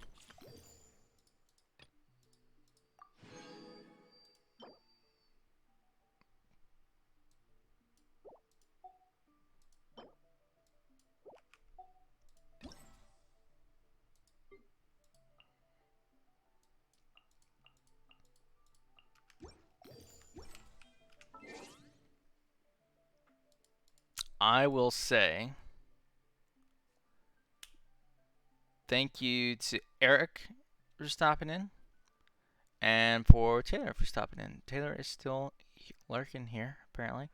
I will say thank you to Eric for stopping in, and for Taylor for stopping in. Taylor is still lurking here, apparently.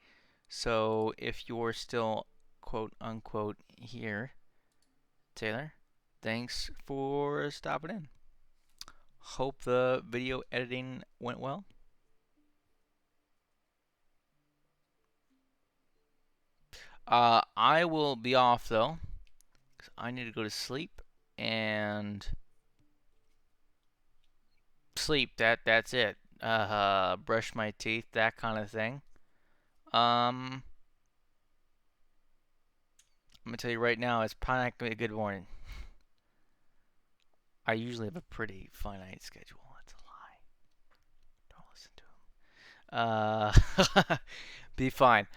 So if you're still quote unquote here, Taylor, thanks for stopping in. Hope the video editing went well. I will be off though, 'cause I need to go to sleep and sleep. That's it. Brush my teeth, that kind of thing. I'm gonna tell you right now, it's probably not gonna be a good morning. I usually have a pretty finite schedule. That's a lie. Don't listen to him. Be fine.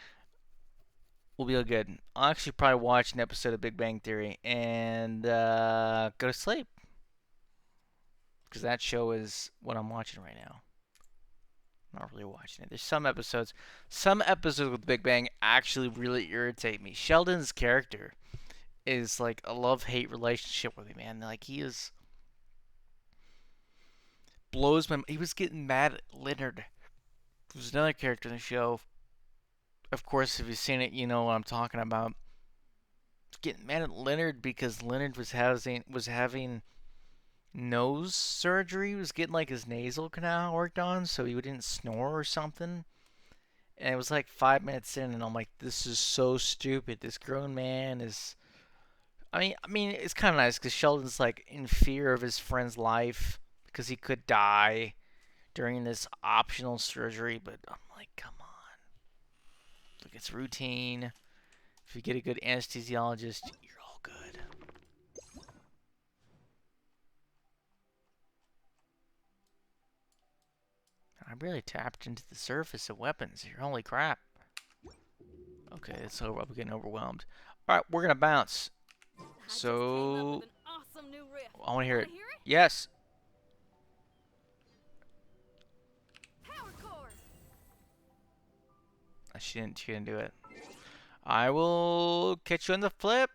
We'll be all good. I'll actually probably watch an episode of Big Bang Theory and go to sleep, because that show is what I'm watching right now. I'm not really watching it. There's some episodes with Big Bang actually really irritate me. Sheldon's character is like a love-hate relationship with me, man. Like, he is blows my. He was getting mad at Leonard, who's another character in the show. Of course, if you've seen it, you know what I'm talking about. Getting mad at Leonard because Leonard was having nose surgery. He was getting like his nasal canal worked on so he didn't snore or something. And it was like 5 minutes in, and I'm like, this is so stupid. This grown man is. I mean, it's kind of nice because Sheldon's like in fear of his friend's life because he could die during this optional surgery. But I'm like, come on. Look, it's routine. If you get a good anesthesiologist, you're all good. I really tapped into the surface of weapons here. Holy crap. Okay, it's over. I'm getting overwhelmed. All right, we're gonna bounce. So Awesome new riff. I want to hear it. Wanna hear it? Yes. Power chord. She didn't do it. I will catch you on the flip.